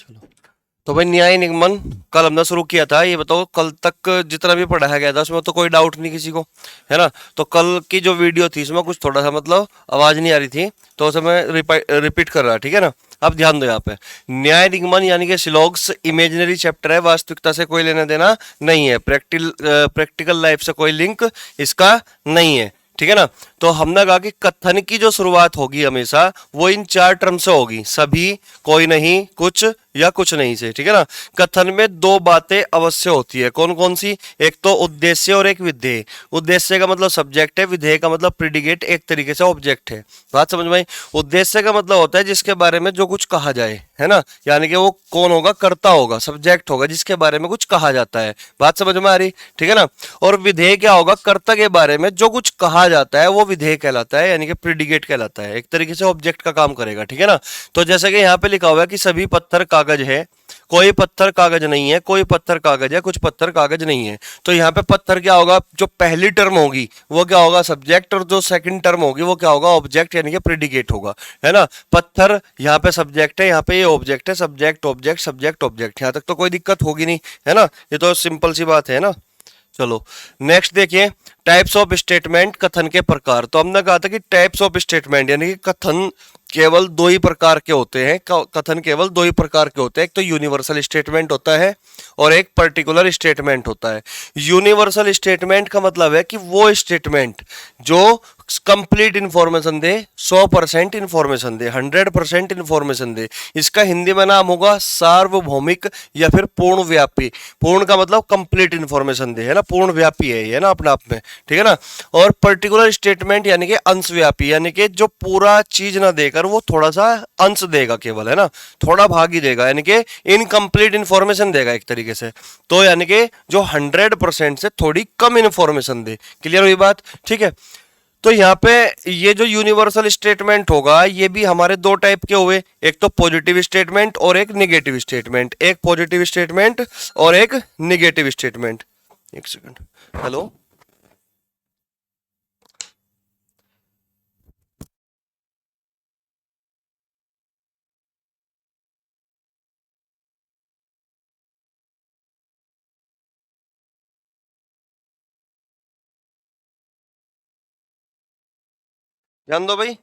चलो, तो भाई न्याय निगमन कल हमने शुरू किया था। ये बताओ कल तक जितना भी पढ़ाया गया था उसमें तो कोई डाउट नहीं किसी को, है ना? तो कल की जो वीडियो थी उसमें कुछ थोड़ा सा मतलब आवाज नहीं आ रही थी, तो उसे मैं रिपीट कर रहा, ठीक है ना? अब ध्यान दो यहाँ पे, न्याय निगमन यानी कि सिलॉग्स इमेजिनरी चैप्टर है, वास्तविकता से कोई लेना देना नहीं है, प्रैक्टिकल लाइफ से कोई लिंक इसका नहीं है, ठीक है ना? तो हमने कहा कि कथन की जो शुरुआत होगी हमेशा वो इन चार टर्म से होगी, सभी, कोई नहीं, कुछ या कुछ नहीं से, ठीक है ना? कथन में दो बातें अवश्य होती है, कौन कौन सी? एक तो उद्देश्य और एक विधेय। उद्देश्य का मतलब सब्जेक्ट है, विधेय का मतलब प्रीडिकेट, एक तरीके से ऑब्जेक्ट है। बात समझ में आई? उद्देश्य का मतलब होता है जिसके बारे में जो कुछ कहा जाए, है ना? यानी कि वो कौन होगा? कर्ता होगा, सब्जेक्ट होगा जिसके बारे में कुछ कहा जाता है। बात समझ में आ रही, ठीक है ना? और विधेय क्या होगा? कर्ता के बारे में जो कुछ कहा जाता है वो विधेय कहलाता है, यानी कि प्रीडिकेट कहलाता है, एक तरीके से ऑब्जेक्ट का काम करेगा, ठीक है ना? तो जैसे कि यहाँ पे लिखा हुआ है कि सभी पत्थर कागज है, कोई पत्थर कागज नहीं है, कोई पत्थर कागज है, कुछ पत्थर कागज नहीं है। तो यहाँ पे पत्थर क्या होगा? जो पहली टर्म होगी वो क्या होगा? सब्जेक्ट, और जो सेकंड टर्म होगी वो क्या होगा? ऑब्जेक्ट, यानी कि प्रेडिकेट होगा, है ना? पत्थर यहाँ पे सब्जेक्ट है, यहाँ पे ये ऑब्जेक्ट है, सब्जेक्ट ऑब्जेक्ट सब्जेक्ट ऑब्जेक्ट, यहाँ तक तो कोई दिक्कत होगी नहीं, है ना? ये तो सिंपल सी बात है ना। चलो नेक्स्ट देखिए, टाइप्स ऑफ स्टेटमेंट, कथन के प्रकार। तो हमने कहा था कि टाइप्स ऑफ स्टेटमेंट यानी कि कथन केवल दो ही प्रकार के होते हैं, कथन केवल दो ही प्रकार के होते हैं, एक तो यूनिवर्सल स्टेटमेंट होता है और एक पर्टिकुलर स्टेटमेंट होता है। यूनिवर्सल स्टेटमेंट का मतलब है कि वो स्टेटमेंट जो कंप्लीट इंफॉर्मेशन दे, 100% इंफॉर्मेशन दे, 100% इंफॉर्मेशन दे। इसका हिंदी में नाम होगा सार्वभौमिक या फिर पूर्ण व्यापी। पूर्ण का मतलब कंप्लीट इंफॉर्मेशन दे, है ना? पूर्ण व्यापी है ये ना अपने आप में, ठीक है ना? और पर्टिकुलर स्टेटमेंट यानी कि अंश व्यापी, यानी कि जो पूरा चीज ना देकर वो थोड़ा सा अंश देगा केवल, है ना? थोड़ा भाग ही देगा, यानी कि इनकम्प्लीट इंफॉर्मेशन देगा एक तरीके से। तो यानी कि जो 100% से थोड़ी कम इंफॉर्मेशन दे। क्लियर हुई बात? ठीक है। तो यहाँ पे ये जो यूनिवर्सल स्टेटमेंट होगा ये भी हमारे दो टाइप के हुए, एक तो पॉजिटिव स्टेटमेंट और एक निगेटिव स्टेटमेंट। एक पॉजिटिव स्टेटमेंट और एक निगेटिव स्टेटमेंट। एक सेकंड, हेलो, ध्यान दो भाई,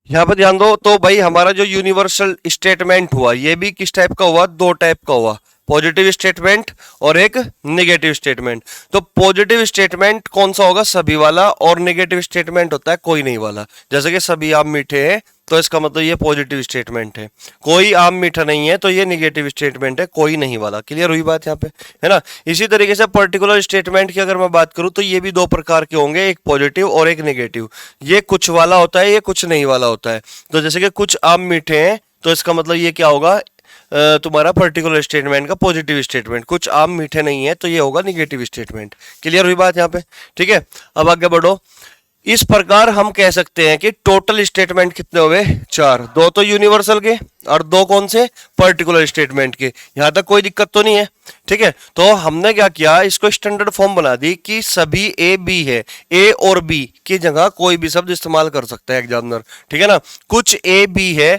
यहाँ पे ध्यान दो। तो भाई हमारा जो यूनिवर्सल स्टेटमेंट हुआ ये भी किस टाइप का हुआ? दो टाइप का हुआ, पॉजिटिव स्टेटमेंट और एक नेगेटिव स्टेटमेंट। तो पॉजिटिव स्टेटमेंट कौन सा होगा? सभी वाला। और नेगेटिव स्टेटमेंट होता है कोई नहीं वाला। जैसे कि सभी आम मीठे हैं तो इसका मतलब ये पॉजिटिव स्टेटमेंट है, कोई आम मीठा नहीं है तो ये निगेटिव स्टेटमेंट है, कोई नहीं वाला। क्लियर हुई बात यहाँ पे, है ना? इसी तरीके से पर्टिकुलर स्टेटमेंट की अगर मैं बात करूं तो ये भी दो प्रकार के होंगे, एक पॉजिटिव और एक नेगेटिव। ये कुछ वाला होता है, ये कुछ नहीं वाला होता है। तो जैसे कि कुछ आम मीठे हैं तो इसका मतलब ये क्या होगा? तुम्हारा पर्टिकुलर स्टेटमेंट का पॉजिटिव स्टेटमेंट। कुछ आम मीठे नहीं है तो ये होगा निगेटिव स्टेटमेंट। क्लियर हुई बात यहाँ पे? ठीक है, अब आगे बढ़ो। इस प्रकार हम कह सकते हैं कि टोटल स्टेटमेंट कितने हुए? चार। दो तो यूनिवर्सल के और दो कौन से? पर्टिकुलर स्टेटमेंट के। यहां तक कोई दिक्कत तो नहीं है? ठीक है, तो हमने क्या किया, इसको स्टैंडर्ड फॉर्म बना दी कि सभी ए बी है, ए और बी की जगह कोई भी शब्द इस्तेमाल कर सकता है एग्जामिनर, ठीक है ना? कुछ ए बी है,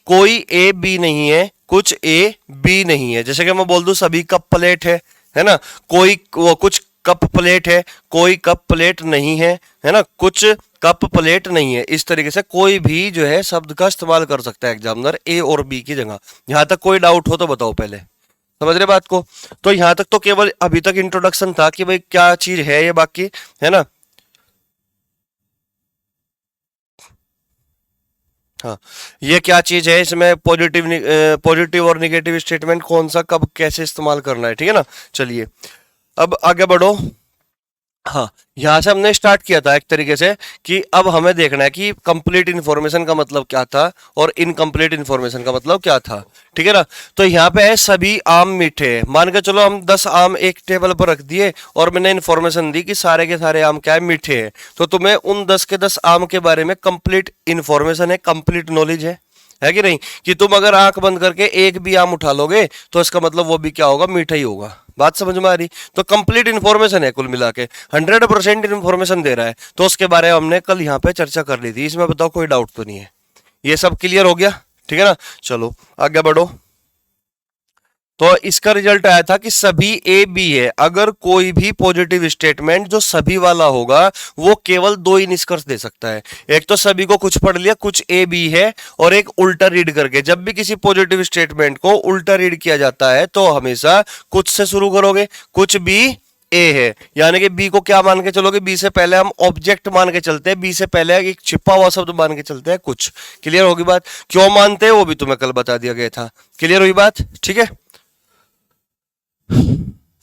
कोई ए बी नहीं है, कुछ ए बी नहीं है। जैसे कि मैं बोल दूं सभी कप प्लेट है ना? कोई वो कुछ कप प्लेट है, कोई कप प्लेट नहीं है ना? कुछ कप प्लेट नहीं है। इस तरीके से कोई भी जो है शब्द का इस्तेमाल कर सकता है एग्जामिनर ए और बी की जगह। यहां तक कोई डाउट हो तो बताओ पहले, समझ रहे बात को? तो यहां तक तो केवल अभी तक इंट्रोडक्शन था कि भाई क्या चीज है ये, बाकी है ना? हाँ, ये क्या चीज है, इसमें पॉजिटिव और निगेटिव स्टेटमेंट कौन सा कब कैसे इस्तेमाल करना है, ठीक है ना? चलिए अब आगे बढ़ो। हाँ, यहाँ से हमने स्टार्ट किया था एक तरीके से कि अब हमें देखना है कि कंप्लीट इन्फॉर्मेशन का मतलब क्या था और इनकम्प्लीट इन्फॉर्मेशन का मतलब क्या था, ठीक है ना? तो यहाँ पे है सभी आम मीठे हैं। मान के चलो हम 10 आम एक टेबल पर रख दिए और मैंने इन्फॉर्मेशन दी कि सारे के सारे आम क्या है? मीठे हैं। तो तुम्हें उन 10 के 10 आम के बारे में कंप्लीट इन्फॉर्मेशन है, कंप्लीट नॉलेज है कि नहीं? कि तुम अगर आंख बंद करके एक भी आम उठा लोगे तो इसका मतलब वो भी क्या होगा? मीठा ही होगा। बात समझ में आ रही? तो कंप्लीट इन्फॉर्मेशन है कुल मिला के, 100% इन्फॉर्मेशन दे रहा है। तो उसके बारे में हमने कल यहाँ पे चर्चा कर ली थी, इसमें बताओ कोई डाउट तो नहीं है? ये सब क्लियर हो गया, ठीक है ना। चलो आगे बढ़ो। तो इसका रिजल्ट आया था कि सभी ए बी है। अगर कोई भी पॉजिटिव स्टेटमेंट जो सभी वाला होगा वो केवल दो ही निष्कर्ष दे सकता है। एक तो सभी को कुछ पढ़ लिया, कुछ ए बी है, और एक उल्टा रीड करके। जब भी किसी पॉजिटिव स्टेटमेंट को उल्टा रीड किया जाता है तो हमेशा कुछ से शुरू करोगे, कुछ बी ए है, यानी कि बी को क्या मान के चलोगे, बी से पहले हम ऑब्जेक्ट मान के चलते हैं, बी से पहले एक छिपा हुआ शब्द मान के चलते हैं कुछ। क्लियर होगी बात? क्यों मानते हैं वो भी तुम्हें कल बता दिया गया था। क्लियर हुई बात? ठीक है।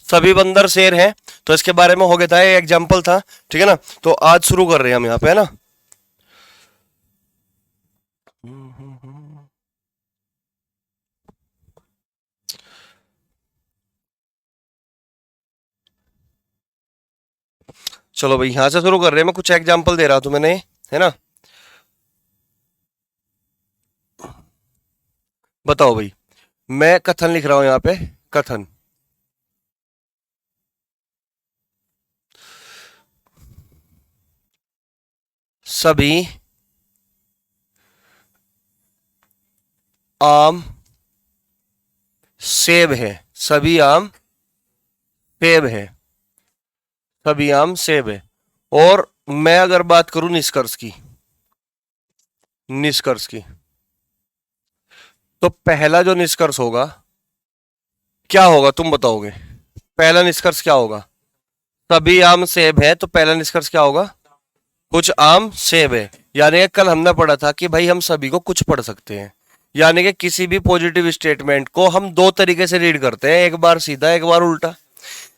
सभी बंदर शेर हैं, तो इसके बारे में हो गया था, एग्जाम्पल था, ठीक है ना। तो आज शुरू कर रहे हैं हम यहाँ पे, है ना। चलो भाई यहां से शुरू कर रहे हैं। मैं कुछ एग्जाम्पल दे रहा हूं तुम्हें, है ना। बताओ भाई, मैं कथन लिख रहा हूं यहाँ पे, कथन। सभी आम सेब है, सभी आम सेब है, सभी आम सेब है। और मैं अगर बात करूं निष्कर्ष की, निष्कर्ष की, तो पहला जो निष्कर्ष होगा क्या होगा तुम बताओगे? पहला निष्कर्ष क्या होगा? सभी आम सेब है, तो पहला निष्कर्ष क्या होगा? कुछ आम सेब है। यानी कि कल हमने पढ़ा था कि भाई हम सभी को कुछ पढ़ सकते हैं, यानी कि किसी भी पॉजिटिव स्टेटमेंट को हम दो तरीके से रीड करते हैं, एक बार सीधा, एक बार उल्टा।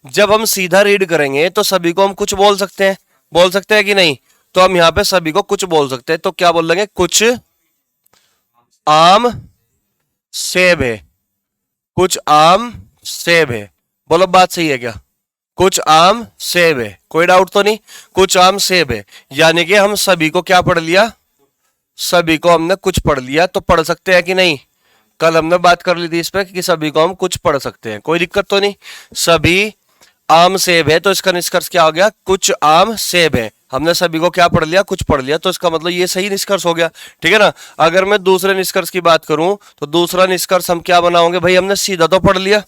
जब हम सीधा रीड करेंगे तो सभी को हम कुछ बोल सकते हैं, बोल सकते हैं कि नहीं? तो हम यहाँ पे सभी को कुछ बोल सकते हैं, तो क्या बोल लेंगे? कुछ आम सेब है, कुछ आम सेब है। बोलो बात सही है क्या? कुछ आम सेब है, कोई डाउट तो नहीं? कुछ आम सेब है, यानी कि हम सभी को क्या पढ़ लिया? सभी को हमने कुछ पढ़ लिया। तो पढ़ सकते हैं कि नहीं? कल हमने बात कर ली थी इस पे कि सभी को हम कुछ पढ़ सकते हैं, कोई दिक्कत तो नहीं। सभी आम सेब है, तो इसका निष्कर्ष क्या हो गया? कुछ आम सेब है। हमने सभी को क्या पढ़ लिया? कुछ पढ़ लिया, तो इसका मतलब ये सही निष्कर्ष हो गया, ठीक है ना। अगर मैं दूसरे निष्कर्ष की बात करूं तो दूसरा निष्कर्ष हम क्या बनाओगे भाई? हमने सीधा तो पढ़ लिया,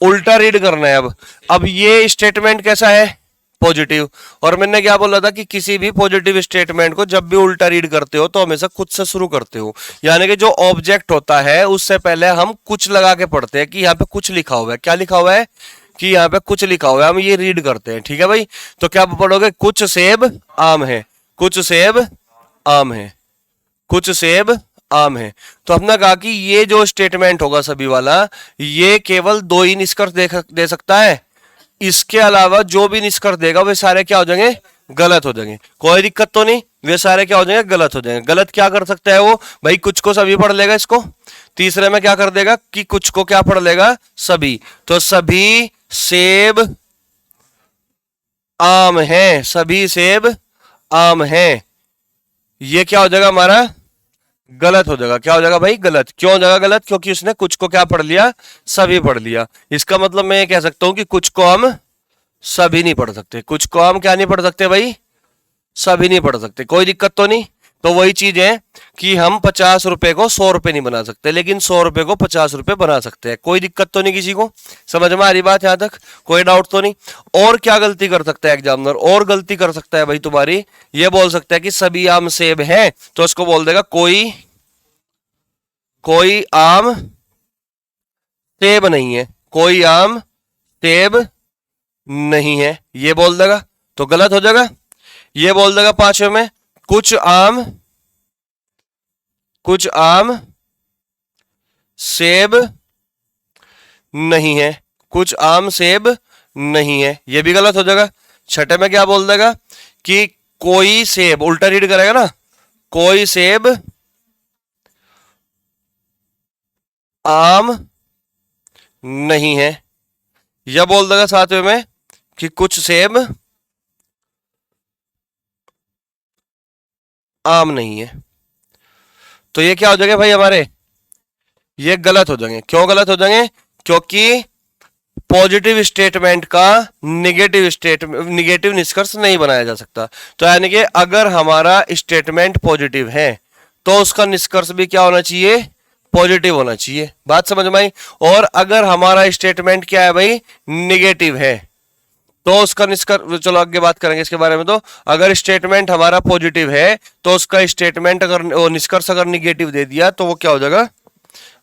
उल्टा रीड करना है। अब ये स्टेटमेंट कैसा है? पॉजिटिव। और मैंने क्या बोला था कि किसी भी पॉजिटिव स्टेटमेंट को जब भी उल्टा रीड करते हो तो हमेशा खुद से शुरू करते हो, यानी कि जो ऑब्जेक्ट होता है उससे पहले हम कुछ लगा के पढ़ते हैं कि यहाँ पे कुछ लिखा हुआ है। क्या लिखा हुआ है? कि यहाँ पे कुछ लिखा हुआ है, हम ये रीड करते हैं, ठीक है भाई। तो क्या पढ़ोगे? कुछ सेब आम है, कुछ सेब आम है, कुछ सेब आम है। तो हमने कहा कि ये जो स्टेटमेंट होगा सभी वाला, ये केवल दो ही निष्कर्ष दे सकता है। इसके अलावा जो भी निष्कर्ष देगा वे सारे क्या हो जाएंगे? गलत हो जाएंगे। कोई दिक्कत तो नहीं, वे सारे क्या हो जाएंगे? गलत हो जाएंगे। गलत क्या कर सकता है वो भाई? कुछ को सभी पढ़ लेगा इसको। तीसरे में क्या कर देगा कि कुछ को क्या पढ़ लेगा? सभी। तो सभी सेब आम है, सभी सेब आम है, ये क्या हो जाएगा हमारा? गलत हो जाएगा। क्या हो जाएगा भाई? गलत। क्यों हो जाएगा गलत? क्योंकि उसने कुछ को क्या पढ़ लिया? सभी पढ़ लिया। इसका मतलब मैं ये कह सकता हूं कि कुछ को हम सभी नहीं पढ़ सकते। कुछ को हम क्या नहीं पढ़ सकते भाई? सभी नहीं पढ़ सकते। कोई दिक्कत तो नहीं? तो वही चीज है कि हम 50 रुपए को 100 रुपए नहीं बना सकते, लेकिन 100 रुपए को 50 रुपए बना सकते हैं। कोई दिक्कत तो नहीं किसी को? समझ में आ रही बात यहां तक? कोई डाउट तो नहीं? और क्या गलती कर सकता है एग्जामिनर? और गलती कर सकता है भाई तुम्हारी, ये बोल सकता है कि सभी आम सेब हैं, तो उसको बोल देगा कोई आम सेब नहीं है, कोई आम सेब नहीं है, ये बोल देगा, तो गलत हो जाएगा। ये बोल देगा पांचवे में कुछ आम सेब नहीं है, कुछ आम सेब नहीं है, ये भी गलत हो जाएगा। छठे में क्या बोल देगा कि कोई सेब, उल्टा रीड करेगा ना, कोई सेब आम नहीं है। यह बोल देगा सातवें में कि कुछ सेब आम नहीं है। तो ये क्या हो जाएंगे भाई हमारे? ये गलत हो जाएंगे। क्यों गलत हो जाएंगे? क्योंकि पॉजिटिव स्टेटमेंट का निगेटिव निष्कर्ष नहीं बनाया जा सकता। तो यानी कि अगर हमारा स्टेटमेंट पॉजिटिव है तो उसका निष्कर्ष भी क्या होना चाहिए, पॉजिटिव होना चाहिए। बात समझ में आई। और अगर हमारा स्टेटमेंट क्या है भाई, निगेटिव है, तो उसका निष्कर्ष, चलो आगे बात करेंगे इसके बारे में। तो अगर स्टेटमेंट हमारा पॉजिटिव है तो उसका स्टेटमेंट अगर निष्कर्ष अगर निगेटिव दे दिया तो वो क्या हो जाएगा,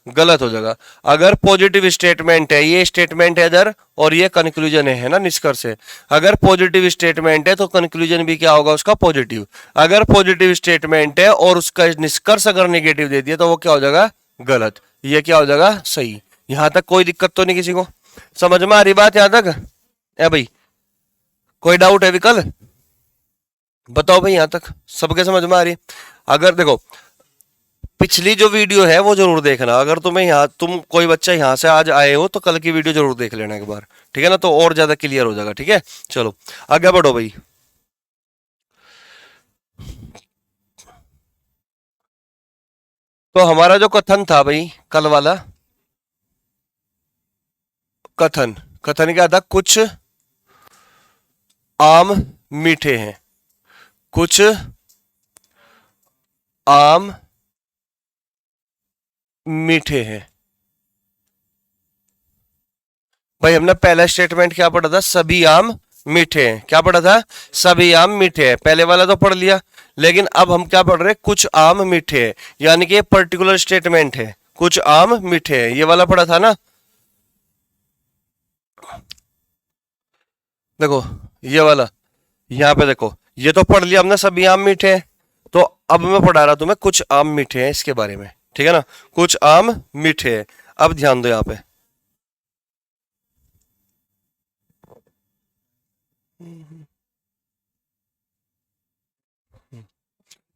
गलत हो जाएगा। अगर पॉजिटिव स्टेटमेंट है, ये स्टेटमेंट है इधर और ये कंक्लूजन है ना, निष्कर्ष है। अगर पॉजिटिव स्टेटमेंट है तो कंक्लूजन भी क्या होगा उसका, पॉजिटिव। अगर पॉजिटिव स्टेटमेंट है और उसका निष्कर्ष अगर नेगेटिव दे दिया तो वो क्या हो जाएगा, गलत। ये क्या हो जाएगा, सही। यहां तक कोई दिक्कत तो नहीं किसी को, समझ में आ रही बात यहां तक? है भाई, कोई डाउट है विकल? बताओ भाई, यहां तक सबके समझ में आ रही? अगर देखो पिछली जो वीडियो है वो जरूर देखना। अगर तुम्हें यहाँ, तुम कोई बच्चा यहाँ से आज आए हो तो कल की वीडियो जरूर देख लेना एक बार, ठीक है ना, तो और ज्यादा क्लियर हो जाएगा। ठीक है, चलो आगे बढ़ो भाई। तो हमारा जो कथन था भाई कल वाला, कथन कथन क्या था, कुछ आम मीठे हैं, कुछ आम मीठे हैं। भाई हमने पहला स्टेटमेंट क्या पढ़ा था, सभी आम मीठे हैं। क्या पढ़ा था, सभी आम मीठे हैं, पहले वाला तो पढ़ लिया। लेकिन अब हम क्या पढ़ रहे हैं, कुछ आम मीठे हैं, यानी कि पर्टिकुलर स्टेटमेंट है, कुछ आम मीठे हैं, ये वाला पढ़ा था ना। देखो ये वाला, यहाँ पे देखो, ये तो पढ़ लिया हमने, सभी आम मीठे हैं। तो अब मैं पढ़ा रहा तुम्हें कुछ आम मीठे हैं इसके बारे में, ठीक है ना, कुछ आम मीठे हैं। अब ध्यान दो यहाँ पे,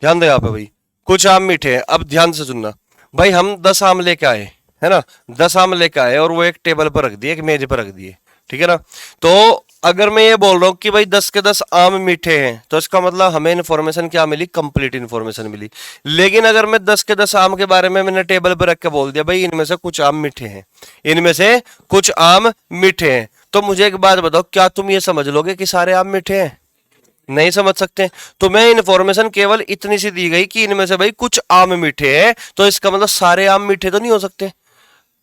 ध्यान दो यहाँ पे भाई, कुछ आम मीठे हैं। अब ध्यान से सुनना भाई, हम 10 आम लेके आए, है ना, 10 आम लेके आए और वो एक टेबल पर रख दिए, एक मेज पर रख दिए, ठीक है ना। तो अगर मैं ये बोल रहा हूँ कि भाई 10 के 10 आम मीठे हैं, तो इसका मतलब हमें इन्फॉर्मेशन क्या मिली, कंप्लीट इन्फॉर्मेशन मिली। लेकिन अगर मैं 10 के 10 आम के बारे में मैंने टेबल पर रख के बोल दिया भाई इनमें से कुछ आम मीठे हैं, इनमें से कुछ आम मीठे हैं, तो मुझे एक बात बताओ, क्या तुम ये समझ लोगे कि सारे आम मीठे हैं? नहीं समझ सकते। तुम्हें इन्फॉर्मेशन केवल इतनी सी दी गई कि इनमें से भाई कुछ आम मीठे हैं, तो इसका मतलब सारे आम मीठे तो नहीं हो सकते,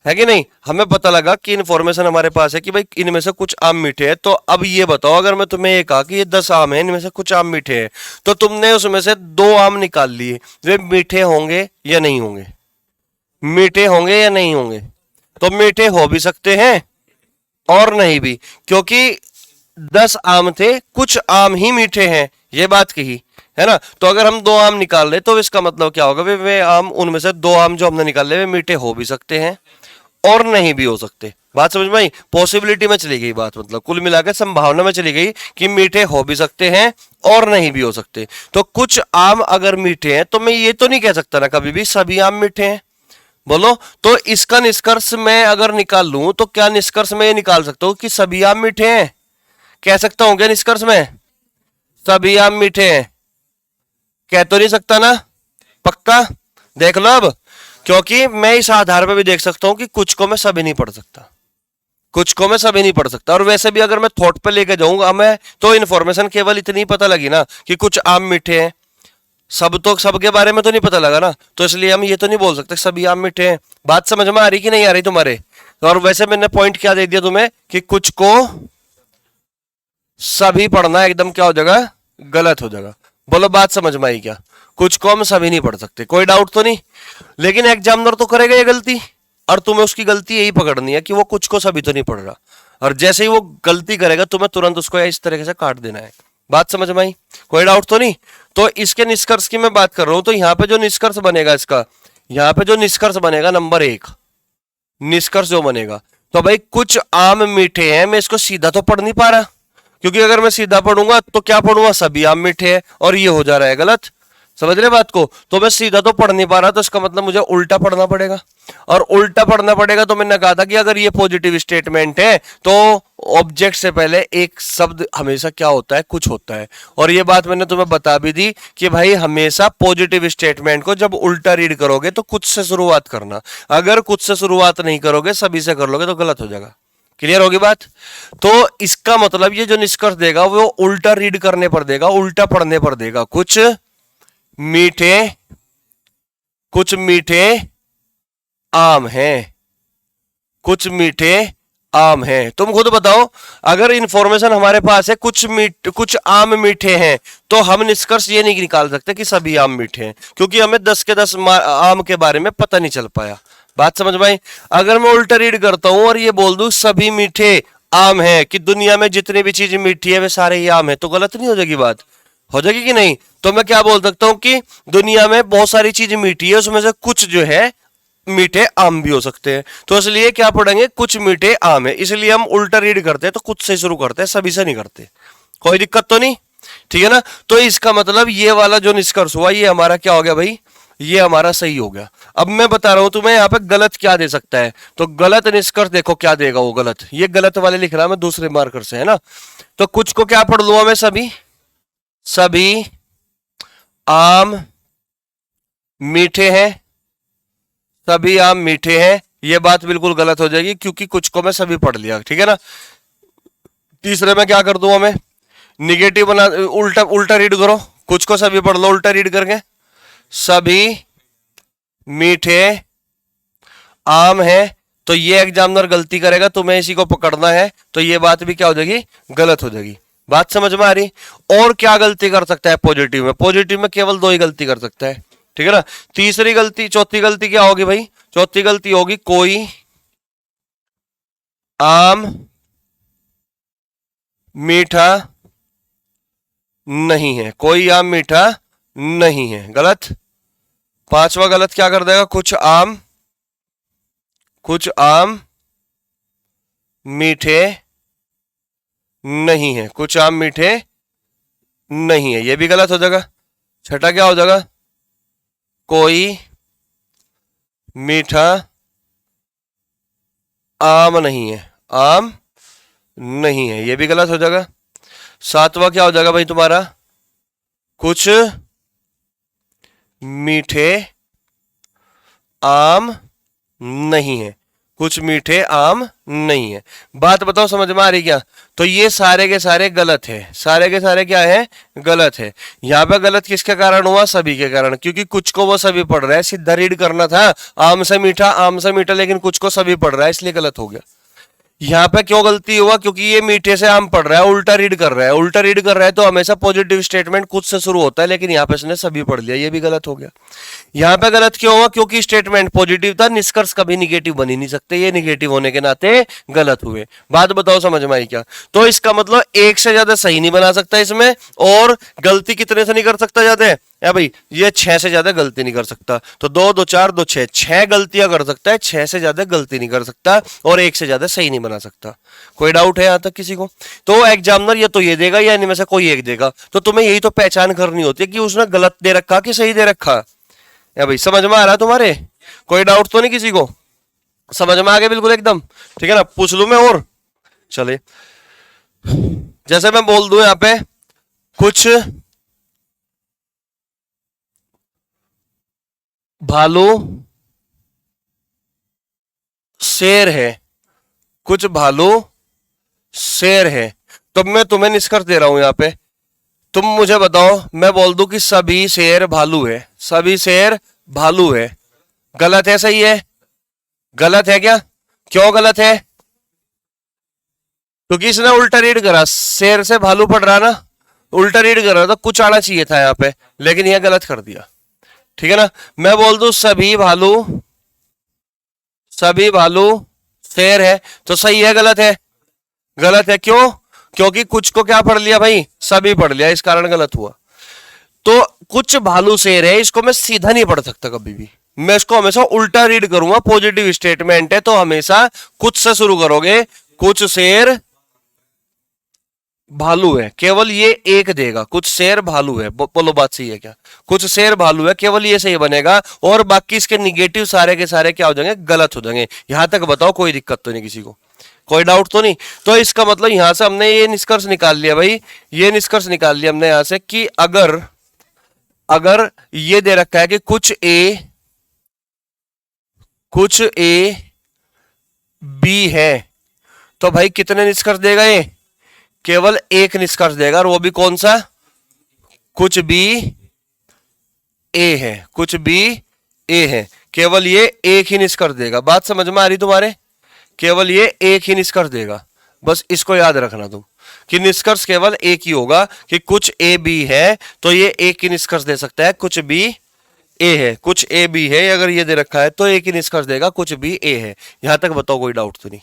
है कि नहीं। हमें पता लगा कि इन्फॉर्मेशन हमारे पास है कि भाई इनमें से कुछ आम मीठे हैं। तो अब ये बताओ, अगर मैं तुम्हें ये कहा कि ये 10 आम है, इनमें से कुछ आम मीठे हैं, तो तुमने उसमें से 2 आम निकाल लिए, वे मीठे होंगे या नहीं होंगे, मीठे होंगे या नहीं होंगे? तो मीठे हो भी सकते हैं और नहीं भी, क्योंकि 10 आम थे, कुछ आम ही मीठे हैं, ये बात कही है ना। तो अगर हम 2 आम निकाल रहे तो इसका मतलब क्या होगा, वे आम, उनमें से 2 आम जो हमने निकाले वे मीठे हो भी सकते हैं और नहीं भी हो सकते। बात समझ में आई, पॉसिबिलिटी में चली गई बात, मतलब कुल मिलाकर संभावना में चली गई कि मीठे हो भी सकते हैं और नहीं भी हो सकते। तो कुछ आम अगर मीठे हैं तो मैं ये तो नहीं कह सकता ना कभी भी सभी आम मीठे हैं, बोलो। तो इसका निष्कर्ष मैं अगर निकाल लूं तो क्या निष्कर्ष मैं ये निकाल सकता हूं कि सभी आम मीठे हैं? कह सकता हूं क्या निष्कर्ष में सभी आम मीठे हैं? कह तो नहीं सकता ना, पक्का? देख लो अब, क्योंकि मैं इस आधार पर भी देख सकता हूं कि कुछ को मैं सभी नहीं पढ़ सकता, कुछ को मैं सभी नहीं पढ़ सकता। और वैसे भी अगर मैं थॉट पे लेके जाऊंगा मैं, तो इन्फॉर्मेशन केवल इतनी पता लगी ना कि कुछ आम मीठे हैं, सब तो सबके बारे में तो नहीं पता लगा ना। तो इसलिए हम ये तो नहीं बोल सकते सभी आम मीठे हैं। बात समझ में आ रही कि नहीं आ रही तुम्हारे? और वैसे मैंने पॉइंट क्या दे दिया तुम्हें कि कुछ को सभी पढ़ना एकदम क्या हो जाएगा, गलत हो जाएगा। बोलो बात समझ में आई क्या? कुछ को हम सभी नहीं पढ़ सकते, कोई डाउट तो नहीं। लेकिन एग्जामिनर तो करेगा ये गलती, और तुम्हें उसकी गलती यही पकड़नी है कि वो कुछ को सभी तो नहीं पढ़ रहा, और जैसे ही वो गलती करेगा तुम्हें तुरंत उसको इस तरीके से काट देना है। बात समझ में आई? कोई डाउट तो नहीं? तो इसके निष्कर्ष की मैं बात कर रहा हूं, तो यहाँ पे जो निष्कर्ष बनेगा इसका, यहाँ पे जो निष्कर्ष बनेगा नंबर 1 निष्कर्ष जो बनेगा, तो भाई कुछ आम मीठे हैं, मैं इसको सीधा तो पढ़ नहीं पा रहा, क्योंकि अगर मैं सीधा पढ़ूंगा तो क्या पढ़ूंगा, सभी आम मीठे हैं, और ये हो जा रहा है गलत। समझ रहे बात को? तो मैं सीधा तो पढ़ नहीं पा रहा, तो इसका मतलब मुझे उल्टा पढ़ना पड़ेगा, और उल्टा पढ़ना पड़ेगा तो मैंने कहा था कि अगर ये पॉजिटिव स्टेटमेंट है तो ऑब्जेक्ट से पहले एक शब्द हमेशा क्या होता है, कुछ होता है। और ये बात मैंने तुम्हें बता भी दी कि भाई हमेशा पॉजिटिव स्टेटमेंट को जब उल्टा रीड करोगे तो कुछ से शुरुआत करना, अगर कुछ से शुरुआत नहीं करोगे सभी से कर लोगे तो गलत हो जाएगा। क्लियर होगी बात? तो इसका मतलब ये जो निष्कर्ष देगा वो उल्टा रीड करने पर देगा, उल्टा पढ़ने पर देगा, कुछ मीठे कुछ मीठे आम हैं, कुछ मीठे आम हैं। तुम खुद बताओ, अगर इंफॉर्मेशन हमारे पास है कुछ आम मीठे हैं, तो हम निष्कर्ष ये नहीं निकाल सकते कि सभी आम मीठे हैं, क्योंकि हमें 10 के 10 आम के बारे में पता नहीं चल पाया। बात समझ में आई? अगर मैं उल्टा रीड करता हूं और ये बोल दूं सभी मीठे आम हैं, कि दुनिया में जितनी भी चीज मीठी है वे सारे ही आम है, तो गलत नहीं हो जाएगी बात? हो जाएगी कि नहीं? तो मैं क्या बोल सकता हूं कि दुनिया में बहुत सारी चीज मीठी है, उसमें से कुछ जो है मीठे आम भी हो सकते हैं। तो इसलिए क्या पढ़ेंगे, कुछ मीठे आम है। इसलिए हम उल्टा रीड करते हैं तो कुछ से शुरू करते हैं, सभी से नहीं करते। कोई दिक्कत तो नहीं? ठीक है ना? तो इसका मतलब ये वाला जो निष्कर्ष हुआ ये हमारा क्या हो गया भाई, ये हमारा सही हो गया। अब मैं बता रहा हूं तुम्हें यहाँ पे गलत क्या दे सकता है, तो गलत निष्कर्ष देखो क्या देगा वो गलत। ये गलत वाले लिख रहा मैं दूसरे मार्कर से, है ना? तो कुछ को क्या पढ़ लूंगा मैं, सभी आम मीठे हैं, सभी आम मीठे हैं। ये बात बिल्कुल गलत हो जाएगी, क्योंकि कुछ को मैं सभी पढ़ लिया, ठीक है ना? तीसरे में क्या कर दूंगा मैं, निगेटिव बना, उल्टा उल्टा रीड करो, कुछ को सभी पढ़ लो उल्टा रीड करके, सभी मीठे आम है। तो ये एग्जामिनर गलती करेगा, तुम्हें इसी को पकड़ना है, तो ये बात भी क्या हो जाएगी, गलत हो जाएगी। बात समझ में आ रही? और क्या गलती कर सकता है पॉजिटिव में? पॉजिटिव में केवल 2 ही गलती कर सकता है, ठीक है ना? तीसरी गलती, चौथी गलती क्या होगी भाई? चौथी गलती होगी कोई आम मीठा नहीं है, कोई आम मीठा नहीं है, गलत। पांचवा गलत क्या कर देगा, कुछ आम मीठे नहीं है, कुछ आम मीठे नहीं है, ये भी गलत हो जाएगा। छठा क्या हो जाएगा, कोई मीठा आम नहीं है, आम नहीं है, ये भी गलत हो जाएगा। सातवां क्या हो जाएगा भाई तुम्हारा, कुछ मीठे आम नहीं है, कुछ मीठे आम नहीं है। बात बताओ समझ में आ रही क्या? तो ये सारे के सारे गलत है, सारे के सारे क्या है, गलत है। यहां पे गलत किसके कारण हुआ, सभी के कारण, क्योंकि कुछ को वो सभी पढ़ रहा है, सीधा रीड करना था आम से मीठा, आम से मीठा, लेकिन कुछ को सभी पढ़ रहा है, इसलिए गलत हो गया। यहाँ पे क्यों गलती हुआ, क्योंकि ये मीठे से आम पढ़ रहा है, उल्टा रीड कर रहा है, उल्टा रीड कर रहा है तो हमेशा पॉजिटिव स्टेटमेंट कुछ से शुरू होता है, लेकिन यहाँ पे इसने सभी पढ़ लिया, ये भी गलत हो गया। यहाँ पे गलत क्यों हुआ, क्योंकि स्टेटमेंट पॉजिटिव था, निष्कर्ष कभी निगेटिव बन ही नहीं सकते, ये निगेटिव होने के नाते गलत हुए। बात बताओ समझ में आई क्या? तो इसका मतलब एक से ज्यादा सही नहीं बना सकता इसमें, और गलती कितने से नहीं कर सकता ज्यादा है भाई, ये 6 से ज्यादा गलती नहीं कर सकता। तो 2 2 4 2 6, 6 गलतियां कर सकता है, 6 से ज्यादा गलती नहीं कर सकता, और एक से ज्यादा सही नहीं बना सकता। कोई डाउट है यहां तक किसी को? तो एग्जामिनर या तो ये देगा या इनमें से कोई एक देगा, तो तुम्हें यही तो पहचान करनी होती है कि उसने गलत दे रखा कि सही दे रखा। या भाई समझ में आ रहा है तुम्हारे? कोई डाउट तो नहीं किसी को? समझ में आ गया बिल्कुल एकदम? ठीक है ना? पूछ लू मैं और? चले, जैसे मैं बोल दूं यहां पे कुछ भालू शेर है, कुछ भालू शेर है, तो मैं तुम्हें निष्कर्ष दे रहा हूं यहां पे। तुम मुझे बताओ, मैं बोल दूं कि सभी शेर भालू है, सभी शेर भालू है, गलत है सही है? गलत है क्या? क्यों गलत है? क्योंकि इसने उल्टा रीड करा, शेर से भालू पढ़ रहा ना, उल्टा रीड कर रहा तो कुछ आना चाहिए था यहाँ पे, लेकिन यह गलत कर दिया, ठीक है ना? मैं बोल दूं सभी भालू शेर है, तो सही है गलत है? गलत है, क्यों? क्योंकि कुछ को क्या पढ़ लिया भाई, सभी पढ़ लिया, इस कारण गलत हुआ। तो कुछ भालू शेर है, इसको मैं सीधा नहीं पढ़ सकता कभी भी, मैं इसको हमेशा उल्टा रीड करूंगा। पॉजिटिव स्टेटमेंट है तो हमेशा कुछ से शुरू करोगे, कुछ शेर भालू है, केवल ये एक देगा, कुछ शेर भालू है। बोलो बात सही है क्या? कुछ शेर भालू है, केवल ये सही बनेगा, और बाकी इसके निगेटिव सारे के सारे क्या हो जाएंगे, गलत हो जाएंगे। यहां तक बताओ कोई दिक्कत तो नहीं किसी को? कोई डाउट तो नहीं? तो इसका मतलब यहां से हमने ये निष्कर्ष निकाल लिया भाई, ये निष्कर्ष निकाल लिया हमने यहां से कि अगर अगर ये दे रखा है कि कुछ ए बी है, तो भाई कितने निष्कर्ष देगा ये? केवल एक निष्कर्ष देगा, और वो भी कौन सा? कुछ बी ए है, कुछ बी ए है, केवल ये एक ही निष्कर्ष देगा। बात समझ में आ रही तुम्हारे? केवल ये एक ही निष्कर्ष देगा, बस इसको याद रखना तुम कि निष्कर्ष केवल एक ही होगा कि कुछ ए बी है तो ये एक ही निष्कर्ष दे सकता है, कुछ बी ए है, कुछ ए बी है, अगर ये दे रखा है तो एक ही निष्कर्ष देगा, कुछ बी ए है। यहां तक बताओ कोई डाउट तो नहीं?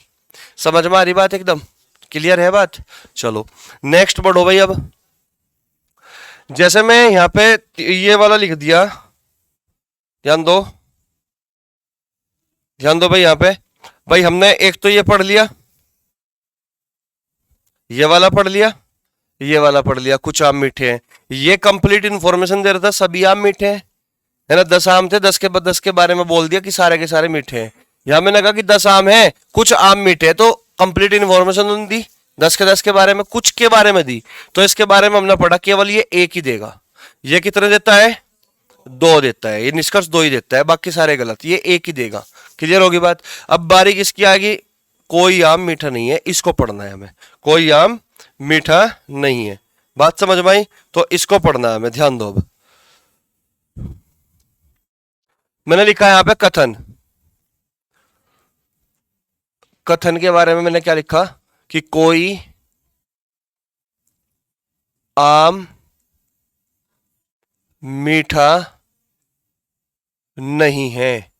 समझ में आ रही बात? एकदम क्लियर है बात? चलो नेक्स्ट पढ़ो भाई। अब जैसे मैं यहां पे ये वाला लिख दिया, ध्यान दो, ध्यान दो भाई। यहां पे भाई हमने एक तो ये पढ़ लिया, ये वाला पढ़ लिया, ये वाला पढ़ लिया, कुछ आम मीठे हैं। ये कंप्लीट इंफॉर्मेशन दे रहा था, सभी आम मीठे हैं, है ना। 10 आम थे, 10 के बारे में बोल दिया कि सारे के सारे मीठे हैं। यहां मैंने कहा कि 10 आम है, कुछ आम मीठे हैं, तो कंप्लीट इंफॉर्मेशन दी, 10 के बारे में, कुछ के बारे में दी। तो इसके बारे में हमने पढ़ा केवल ये एक ही देगा। ये कितने देता है? 2 देता है, ये निष्कर्ष 2 ही देता है, बाकी सारे गलत, ये एक ही देगा। क्लियर होगी बात? अब बारी किसकी आएगी? कोई आम मीठा नहीं है, इसको पढ़ना है हमें। कोई आम मीठा नहीं है, बात समझ में आई? तो इसको पढ़ना है हमें, ध्यान दो। अब मैंने लिखा है यहां पे कथन। कथन के बारे में मैंने क्या लिखा कि कोई आम मीठा नहीं है,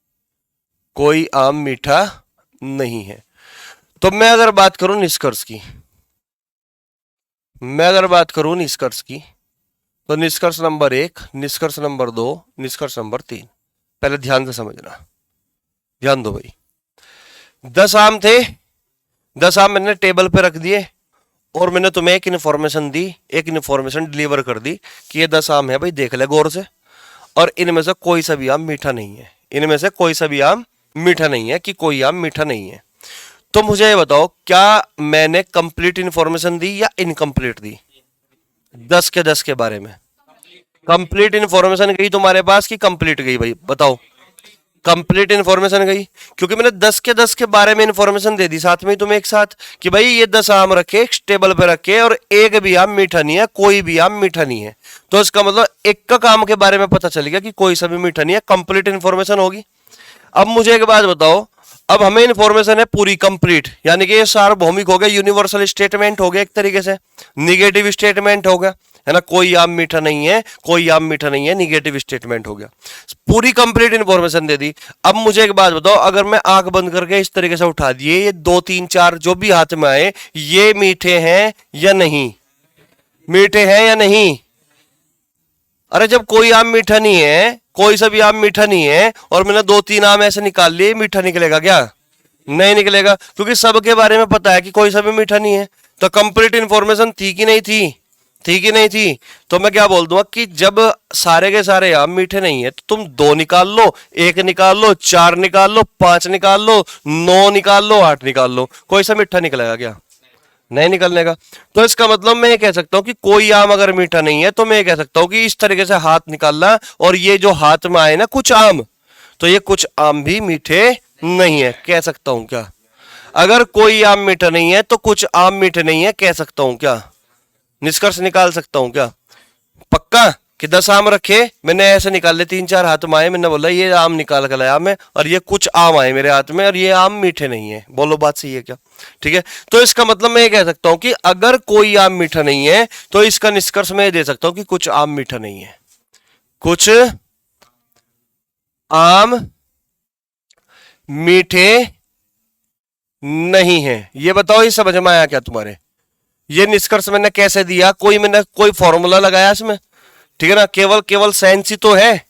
कोई आम मीठा नहीं है। तो मैं अगर बात करूं निष्कर्ष की, मैं अगर बात करूं निष्कर्ष की, तो निष्कर्ष नंबर 1, निष्कर्ष नंबर 2, निष्कर्ष नंबर 3, पहले ध्यान से समझना, ध्यान दो भाई। 10 आम थे, 10 आम मैंने टेबल पे रख दिए और मैंने तुम्हें एक इन्फॉर्मेशन दी, एक इन्फॉर्मेशन डिलीवर कर दी कि ये 10 आम है भाई, देख ले गौर से, और इनमें से कोई सा भी आम मीठा नहीं है, इनमें से कोई सा भी आम मीठा नहीं है, कि कोई आम मीठा नहीं है। तो मुझे ये बताओ, क्या मैंने कंप्लीट इन्फॉर्मेशन दी या इनकम्प्लीट दी? 10 के बारे में कंप्लीट इन्फॉर्मेशन गई तुम्हारे पास कि कंप्लीट गई भाई? बताओ। कंप्लीट इन्फॉर्मेशन गई, क्योंकि मैंने 10 के बारे में इन्फॉर्मेशन दे दी साथ में ही तुम्हें एक साथ, कि भाई ये 10 आम रखे टेबल पे रखे और एक भी आम मीठा नहीं है, कोई भी आम मीठा नहीं है। तो इसका मतलब एक का काम के बारे में पता चल गया कि कोई सा भी मीठा नहीं है, कंप्लीट इन्फॉर्मेशन होगी। अब मुझे एक बात बताओ, अब हमें इन्फॉर्मेशन है पूरी कंप्लीट, यानी कि ये सार्वभौमिक हो गया, यूनिवर्सल स्टेटमेंट हो गया, एक तरीके से निगेटिव स्टेटमेंट हो गया, है ना। कोई आम मीठा नहीं है, कोई आम मीठा नहीं है, निगेटिव स्टेटमेंट हो गया, पूरी कंप्लीट इन्फॉर्मेशन दे दी। अब मुझे एक बात बताओ, अगर मैं आंख बंद करके इस तरीके से उठा दिए, ये 2 3 4 जो भी हाथ में आए, ये मीठे हैं या नहीं? मीठे हैं या नहीं? अरे जब कोई आम मीठा नहीं है, कोई सा भी आम मीठा नहीं है, और मैंने 2 3 आम ऐसे निकाल लिए, मीठा निकलेगा क्या? नहीं निकलेगा, क्योंकि सबके बारे में पता है कि कोई सा भी मीठा नहीं है। तो कंप्लीट इंफॉर्मेशन थी कि नहीं थी? थी कि नहीं थी? तो मैं क्या बोल दूंगा कि जब सारे के सारे आम मीठे नहीं है, तो तुम 2 निकाल लो, 1 निकाल लो, 4 निकाल लो, 5 निकाल लो, 9 निकाल लो, 8 निकाल लो, कोई सा मीठा निकलेगा क्या? नहीं निकलने का। तो इसका मतलब मैं ये कह सकता हूं कि कोई आम अगर मीठा नहीं है, तो मैं ये कह सकता हूं कि इस तरीके से हाथ निकालना, और ये जो हाथ में आए ना कुछ आम, तो ये कुछ आम भी मीठे नहीं है, कह सकता हूं क्या? अगर कोई आम मीठा नहीं है तो कुछ आम मीठे नहीं है, कह सकता हूं क्या? निष्कर्ष निकाल सकता हूं क्या? पक्का कि 10 आम रखे, मैंने ऐसे निकाले, 3 4 हाथ में आए, मैंने बोला ये आम निकाल कर लाया मैं, और ये कुछ आम आए मेरे हाथ में, और ये आम मीठे नहीं है। बोलो बात सही है क्या? ठीक है। तो इसका मतलब मैं ये कह सकता हूं कि अगर कोई आम मीठा नहीं है, तो इसका निष्कर्ष मैं दे सकता हूं कि कुछ आम मीठा नहीं है, कुछ आम मीठे नहीं है। ये बताओ, ये समझ में आया क्या तुम्हारे? ये निष्कर्ष मैंने कैसे दिया? मैंने कोई फॉर्मूला लगाया इसमें? ठीक है ना, केवल केवल साइंस ही तो है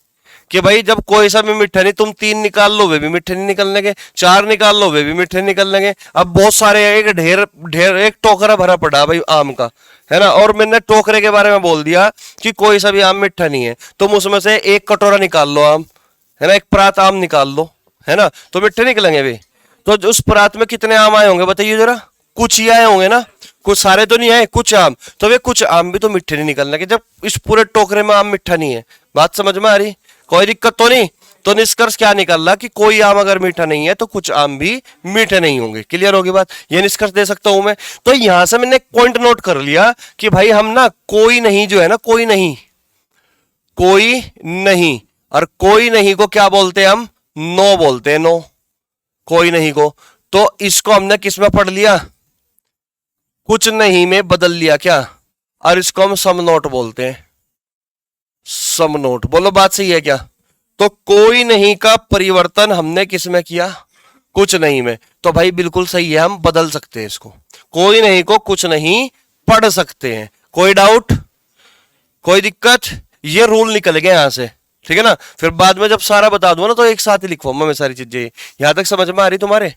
कि भाई जब कोई सा भी मीठा नहीं, तुम 3 निकाल लो वे भी मीठे नहीं निकलने के, 4 निकाल लो वे भी मीठे निकलने के। अब बहुत सारे, एक ढेर ढेर एक टोकरा भरा पड़ा भाई आम का, है ना, और मैंने टोकरे के बारे में बोल दिया कि कोई सा भी आम मीठा नहीं है, तुम उसमें से एक कटोरा निकाल लो आम, है ना, एक परात आम निकाल लो, है ना, तो मीठे निकलेंगे वे। तो उस परात में कितने आम आए होंगे बताइए जरा? कुछ ही आए होंगे ना, कुछ सारे तो नहीं आए, कुछ आम, तो वे कुछ आम भी तो मीठे नहीं निकलने के, जब इस पूरे टोकरे में आम मीठा नहीं है। बात समझ में आ रही? कोई दिक्कत तो नहीं? तो निष्कर्ष क्या निकल रहा कि कोई आम अगर मीठा नहीं है तो कुछ आम भी मीठे नहीं होंगे। क्लियर होगी बात? ये निष्कर्ष दे सकता हूं मैं। तो यहां से मैंने एक पॉइंट नोट कर लिया कि भाई हम ना कोई नहीं जो है ना, कोई नहीं, कोई नहीं, और कोई नहीं को क्या बोलते हैं हम? नो बोलते हैं, नो। कोई नहीं को, तो इसको हमने किस में पढ़ लिया? कुछ नहीं में बदल लिया क्या? और इसको हम सम नोट बोलते हैं, सम नोट। बोलो बात सही है क्या? तो कोई नहीं का परिवर्तन हमने किस में किया? कुछ नहीं में। तो भाई बिल्कुल सही है, हम बदल सकते हैं इसको। कोई नहीं को कुछ नहीं पढ़ सकते हैं। कोई डाउट, कोई दिक्कत? ये रूल निकल गए यहां से, ठीक है ना। फिर बाद में जब सारा बता दूंगा ना तो एक साथ ही लिखवाऊंगा मैं सारी चीजें। यहां तक समझ में आ रही तुम्हारे?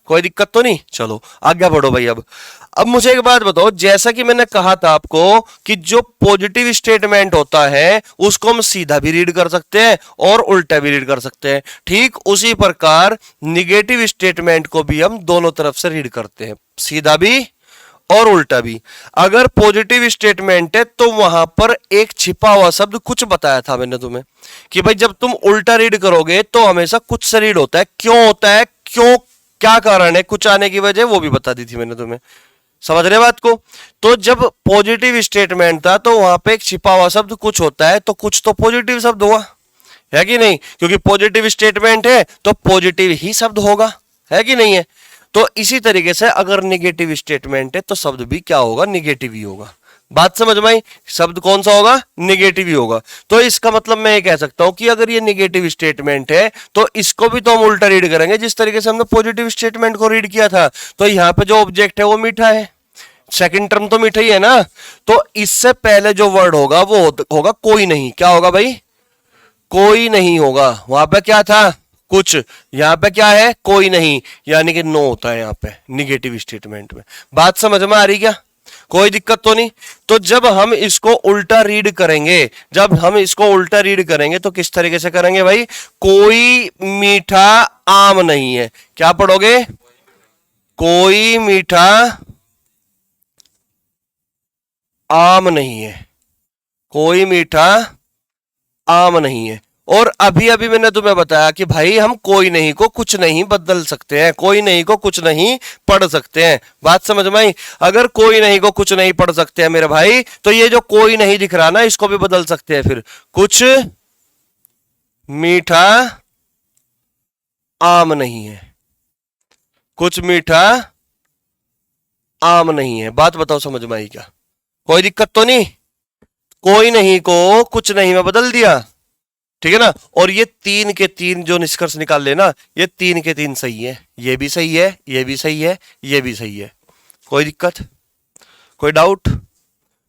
कोई दिक्कत तो नहीं? चलो आगे बढ़ो भाई। अब मुझे एक बात बताओ, जैसा कि मैंने कहा था आपको कि जो पॉजिटिव स्टेटमेंट होता है उसको हम सीधा भी रीड कर सकते हैं और उल्टा भी रीड कर सकते हैं, ठीक उसी प्रकार निगेटिव स्टेटमेंट को भी हम दोनों तरफ से रीड करते हैं, सीधा भी और उल्टा भी। अगर पॉजिटिव स्टेटमेंट है तो वहां पर एक छिपा हुआ शब्द कुछ बताया था मैंने तुम्हें कि भाई जब तुम उल्टा रीड करोगे तो हमेशा कुछ से रीड होता है। क्यों होता है, क्यों, क्या कारण है, कुछ आने की वजह वो भी बता दी थी मैंने तुम्हें। समझ रहे बात को? तो जब पॉजिटिव स्टेटमेंट था तो वहां पे एक छिपा हुआ शब्द कुछ होता है, तो कुछ तो पॉजिटिव शब्द हुआ है कि नहीं? क्योंकि पॉजिटिव स्टेटमेंट है तो पॉजिटिव ही शब्द होगा, है कि नहीं है? तो इसी तरीके से अगर निगेटिव स्टेटमेंट है तो शब्द भी क्या होगा? निगेटिव ही होगा। बात समझ में आई? शब्द कौन सा होगा? निगेटिव ही होगा। तो इसका मतलब मैं ये कह सकता हूं कि अगर ये निगेटिव स्टेटमेंट है तो इसको भी तो हम उल्टा रीड करेंगे जिस तरीके से हमने पॉजिटिव स्टेटमेंट को रीड किया था। तो यहां पे जो ऑब्जेक्ट है वो मीठा है, सेकंड टर्म तो मीठा ही है ना। तो इससे पहले जो वर्ड होगा वो होगा कोई नहीं। क्या होगा भाई? कोई नहीं होगा। वहां पे क्या था? कुछ। यहां पे क्या है? कोई नहीं, यानी कि नो होता है यहां पे निगेटिव स्टेटमेंट में। बात समझ में आ रही क्या? कोई दिक्कत तो नहीं? तो जब हम इसको उल्टा रीड करेंगे, जब हम इसको उल्टा रीड करेंगे तो किस तरीके से करेंगे भाई? कोई मीठा आम नहीं है। क्या पढ़ोगे? कोई मीठा आम नहीं है। कोई मीठा आम नहीं है। और अभी अभी मैंने तुम्हें बताया कि भाई हम कोई नहीं को कुछ नहीं बदल सकते हैं, कोई नहीं को कुछ नहीं पढ़ सकते हैं। बात समझ में आई? अगर कोई नहीं को कुछ नहीं पढ़ सकते हैं मेरे भाई, तो ये जो कोई नहीं दिख रहा ना इसको भी बदल सकते हैं। फिर कुछ मीठा आम नहीं है, कुछ मीठा आम नहीं है। बात बताओ समझ में आई क्या? कोई दिक्कत तो नहीं? कोई नहीं को कुछ नहीं में बदल दिया, ठीक है ना। और ये तीन के तीन जो निष्कर्ष निकाल लेना, ये तीन के तीन सही है। ये भी सही है, ये भी सही है, ये भी सही है। कोई दिक्कत, कोई डाउट?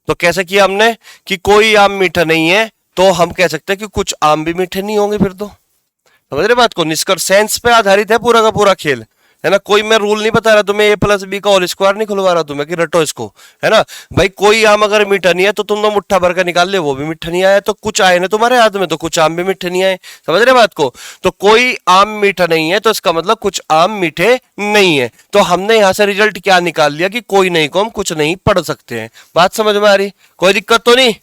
तो कैसे किया हमने कि कोई आम मीठा नहीं है, तो हम कह सकते हैं कि कुछ आम भी मीठे नहीं होंगे। फिर तो समझ रहे बात को? निष्कर्ष सेंस पे आधारित है पूरा का पूरा खेल, है ना। कोई मैं रूल नहीं बता रहा तुम्हें, ए प्लस बी का होल स्क्वायर नहीं खुलवा रहा तुम्हें कि रटो इसको, है ना। भाई कोई आम अगर मीठा नहीं है तो तुम तो मुट्ठा भर कर निकाल ले, वो भी मीठा नहीं आया। तो कुछ आए ना तुम्हारे हाथ में, तो कुछ आम भी मीठे नहीं आए। समझ रहे बात को? तो कोई आम मीठा नहीं है तो इसका मतलब कुछ आम मीठे नहीं है। तो हमने यहां से रिजल्ट क्या निकाल लिया कि कोई नहीं को हम कुछ नहीं पढ़ सकते हैं। बात समझ में आ रही? कोई दिक्कत तो नहीं?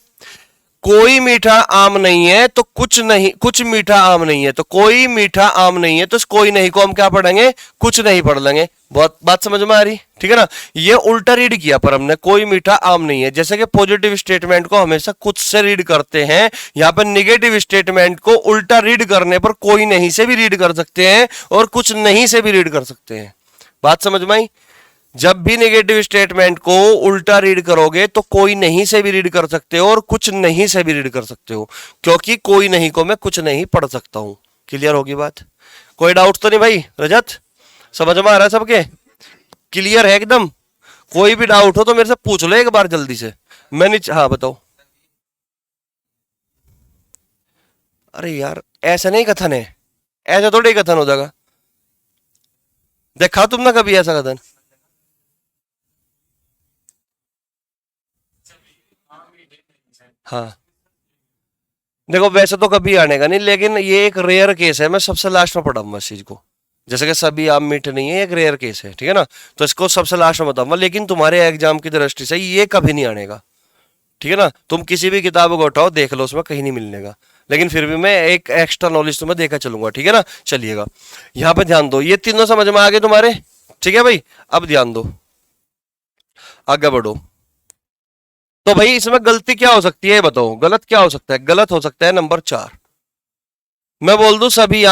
कोई मीठा आम नहीं है तो कुछ नहीं, कुछ मीठा आम नहीं है तो कोई मीठा आम नहीं है, तो कोई नहीं को हम क्या पढ़ेंगे? कुछ नहीं पढ़ लेंगे। बहुत बात समझ में आ रही? ठीक है ना। ये उल्टा रीड किया पर हमने, कोई मीठा आम नहीं है। जैसे कि पॉजिटिव स्टेटमेंट को हमेशा कुछ से रीड करते हैं, यहां पर निगेटिव स्टेटमेंट को उल्टा रीड करने पर कोई नहीं से भी रीड कर सकते हैं और कुछ नहीं से भी रीड कर सकते हैं। बात समझ में आई? जब भी नेगेटिव स्टेटमेंट को उल्टा रीड करोगे तो कोई नहीं से भी रीड कर सकते हो और कुछ नहीं से भी रीड कर सकते हो, क्योंकि कोई नहीं को मैं कुछ नहीं पढ़ सकता हूं। क्लियर होगी बात? कोई डाउट तो नहीं भाई? रजत समझ में आ रहा है सबके? क्लियर है एकदम? कोई भी डाउट हो तो मेरे से पूछ लो एक बार जल्दी से। मैंने हाँ बताओ। अरे यार ऐसा नहीं कथन है, ऐसा थोड़ी कथन हो जाएगा। देखा तुमने कभी ऐसा कथन? हाँ देखो वैसे तो कभी आने का नहीं, लेकिन ये एक रेयर केस है। मैं सबसे लास्ट में पढ़ाऊंगा इस चीज को। जैसे कि सभी आम मीठे नहीं है, एक रेयर केस है, ठीक है ना। तो इसको सबसे लास्ट में बताऊंगा, लेकिन तुम्हारे एग्जाम की दृष्टि से ये कभी नहीं आने का, ठीक है ना। तुम किसी भी किताब को उठाओ देख लो, उसमें कहीं नहीं मिलने का, लेकिन फिर भी मैं एक एक्स्ट्रा नॉलेज तुम्हें देकर चलूंगा, ठीक है ना। चलिएगा यहाँ पे ध्यान दो, ये तीनों समझ में आ गए तुम्हारे? ठीक है भाई, अब ध्यान दो, आगे बढ़ो। तो भाई इसमें गलती क्या हो सकती है बताओ? गलत क्या हो सकता है? गलत हो सकता है नंबर 4। मैं बोल दूं सभी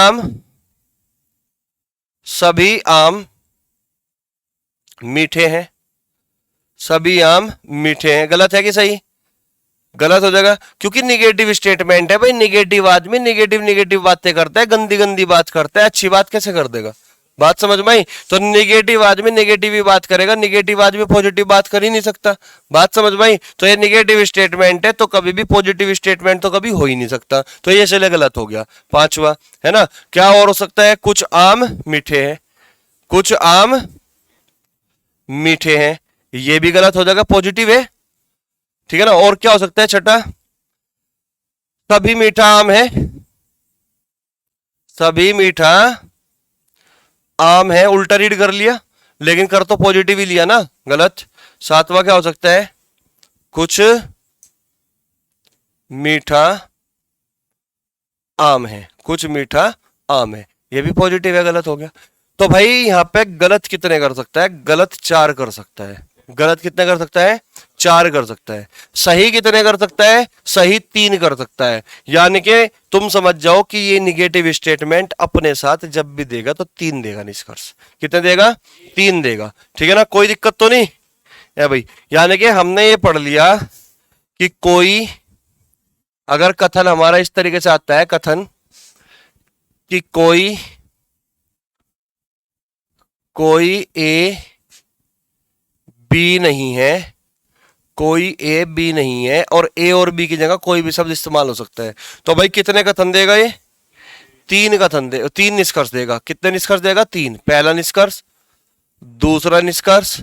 आम मीठे हैं, सभी आम मीठे हैं, गलत है कि सही? गलत हो जाएगा, क्योंकि निगेटिव स्टेटमेंट है भाई। निगेटिव आदमी निगेटिव निगेटिव बातें करता है, गंदी गंदी बात करता है, अच्छी बात कैसे कर देगा? बात समझ में आई? तो निगेटिव आदमी निगेटिव ही बात करेगा, निगेटिव आदमी पॉजिटिव बात कर ही नहीं सकता। बात समझ में आई? तो ये निगेटिव स्टेटमेंट है, तो कभी भी पॉजिटिव स्टेटमेंट तो कभी हो ही नहीं सकता, तो ये चले गलत हो गया। पांचवा है ना, क्या और हो सकता है? कुछ आम मीठे हैं, कुछ आम मीठे हैं, ये भी गलत हो जाएगा, पॉजिटिव है, ठीक है ना। और क्या हो सकता है? छठा, सभी मीठा आम है, सभी मीठा आम है, उल्टा रीड कर लिया, लेकिन कर तो पॉजिटिव ही लिया ना, गलत। सातवां क्या हो सकता है? कुछ मीठा आम है, कुछ मीठा आम है, ये भी पॉजिटिव है, गलत हो गया। तो भाई यहां पे गलत कितने कर सकता है? गलत 4 कर सकता है। गलत कितने कर सकता है? 4 कर सकता है। सही कितने कर सकता है? सही 3 कर सकता है। यानी कि तुम समझ जाओ कि ये निगेटिव स्टेटमेंट अपने साथ जब भी देगा तो 3 देगा निष्कर्ष। कितने देगा? 3 देगा, ठीक है ना। कोई दिक्कत तो नहीं है भाई। यानी कि हमने ये पढ़ लिया कि कोई अगर कथन हमारा इस तरीके से आता है, कथन कि कोई ए बी नहीं है, कोई ए बी नहीं है, और ए और बी की जगह कोई भी शब्द इस्तेमाल हो सकता है, तो भाई कितने कथन देगा ये? 3 कथन दे, 3 निष्कर्ष देगा। कितने निष्कर्ष देगा? 3। पहला निष्कर्ष, दूसरा निष्कर्ष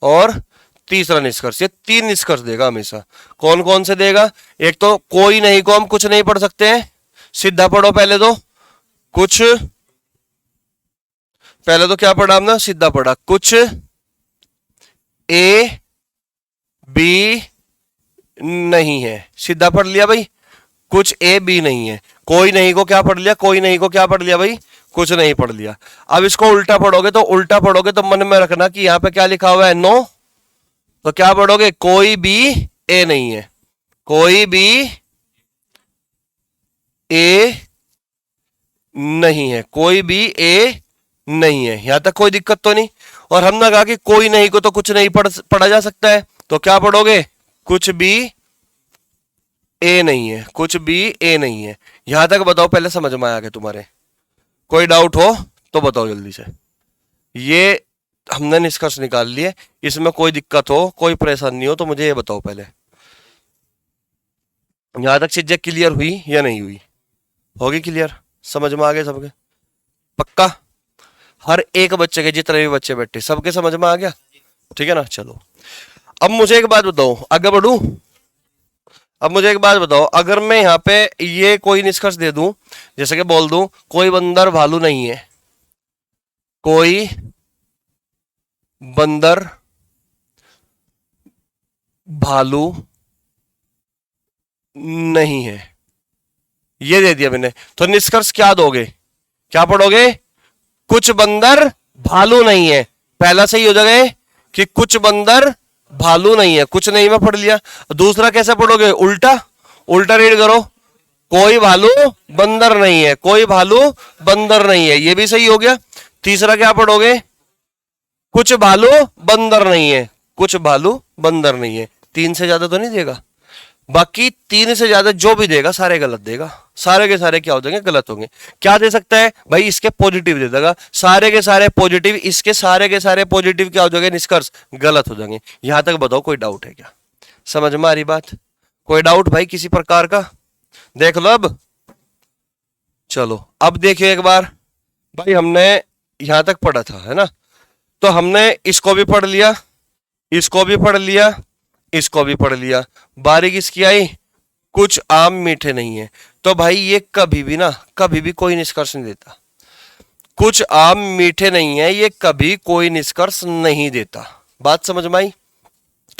और तीसरा निष्कर्ष, ये 3 निष्कर्ष देगा हमेशा। कौन कौन से देगा? एक तो कोई नहीं को हम कुछ नहीं पढ़ सकते हैं, सीधा पढ़ो पहले तो। कुछ, पहले तो क्या पढ़ा हमने? सीधा पढ़ा। कुछ ए बी नहीं है, सीधा पढ़ लिया भाई। कुछ ए बी नहीं है। कोई नहीं को क्या पढ़ लिया? कोई नहीं को क्या पढ़ लिया भाई? कुछ नहीं पढ़ लिया। अब इसको उल्टा पढ़ोगे तो, उल्टा पढ़ोगे तो मन में रखना कि यहां पे क्या लिखा हुआ है? नो। तो क्या पढ़ोगे? कोई भी ए नहीं है, कोई भी ए नहीं है, कोई भी ए नहीं है। यहां तक कोई दिक्कत तो नहीं। और हमने कहा कि कोई नहीं को तो कुछ नहीं पढ़ा जा सकता है, तो क्या पढ़ोगे? कुछ भी ए नहीं है, कुछ भी ए नहीं है। यहां तक बताओ, पहले समझ में आया कि तुम्हारे? कोई डाउट हो तो बताओ जल्दी से। ये हमने निष्कर्ष निकाल लिए, इसमें कोई दिक्कत हो, कोई परेशानी हो तो मुझे ये बताओ पहले। यहां तक चीजें क्लियर हुई या नहीं हुई? होगी क्लियर? समझ में आ गए सबके? पक्का? हर एक बच्चे के, जितने भी बच्चे बैठे, सबके समझ में आ गया? ठीक है ना। चलो अब मुझे एक बात बताओ, आगे बढ़ू। अब मुझे एक बात बताओ, अगर मैं यहां पे ये कोई निष्कर्ष दे दूं, जैसे कि बोल दूं कोई बंदर भालू नहीं है, कोई बंदर भालू नहीं है, ये दे दिया मैंने, तो निष्कर्ष क्या दोगे? क्या पढ़ोगे? कुछ बंदर भालू नहीं है। पहला सही हो जाएगा कि कुछ बंदर भालू नहीं है, कुछ नहीं में पढ़ लिया। दूसरा कैसे पढ़ोगे? उल्टा, उल्टा रीड करो। कोई भालू बंदर नहीं है, कोई भालू बंदर नहीं है, ये भी सही हो गया। तीसरा क्या पढ़ोगे? कुछ भालू बंदर नहीं है, कुछ भालू बंदर नहीं है। 3 से ज्यादा तो नहीं देगा। बाकी 3 से ज्यादा जो भी देगा सारे गलत देगा, सारे के सारे क्या हो जाएंगे? गलत होंगे। क्या दे सकता है भाई? इसके पॉजिटिव दे देगा, सारे के सारे पॉजिटिव, इसके सारे के सारे पॉजिटिव क्या हो जाएंगे? निष्कर्ष गलत हो जाएंगे। यहां तक बताओ कोई डाउट है क्या? समझ में आ रही बात? कोई डाउट भाई किसी प्रकार का? देख लो अब। चलो अब देखिए एक बार भाई, हमने यहां तक पढ़ा था, है ना। तो हमने इसको भी पढ़ लिया, इसको भी पढ़ लिया, इसको भी पढ़ लिया। बारी किसकी आई? कुछ आम मीठे नहीं है। तो भाई ये कभी भी ना, कभी भी कोई निष्कर्ष नहीं देता। कुछ आम मीठे नहीं है, ये कभी कोई निष्कर्ष नहीं देता। बात समझ में आई?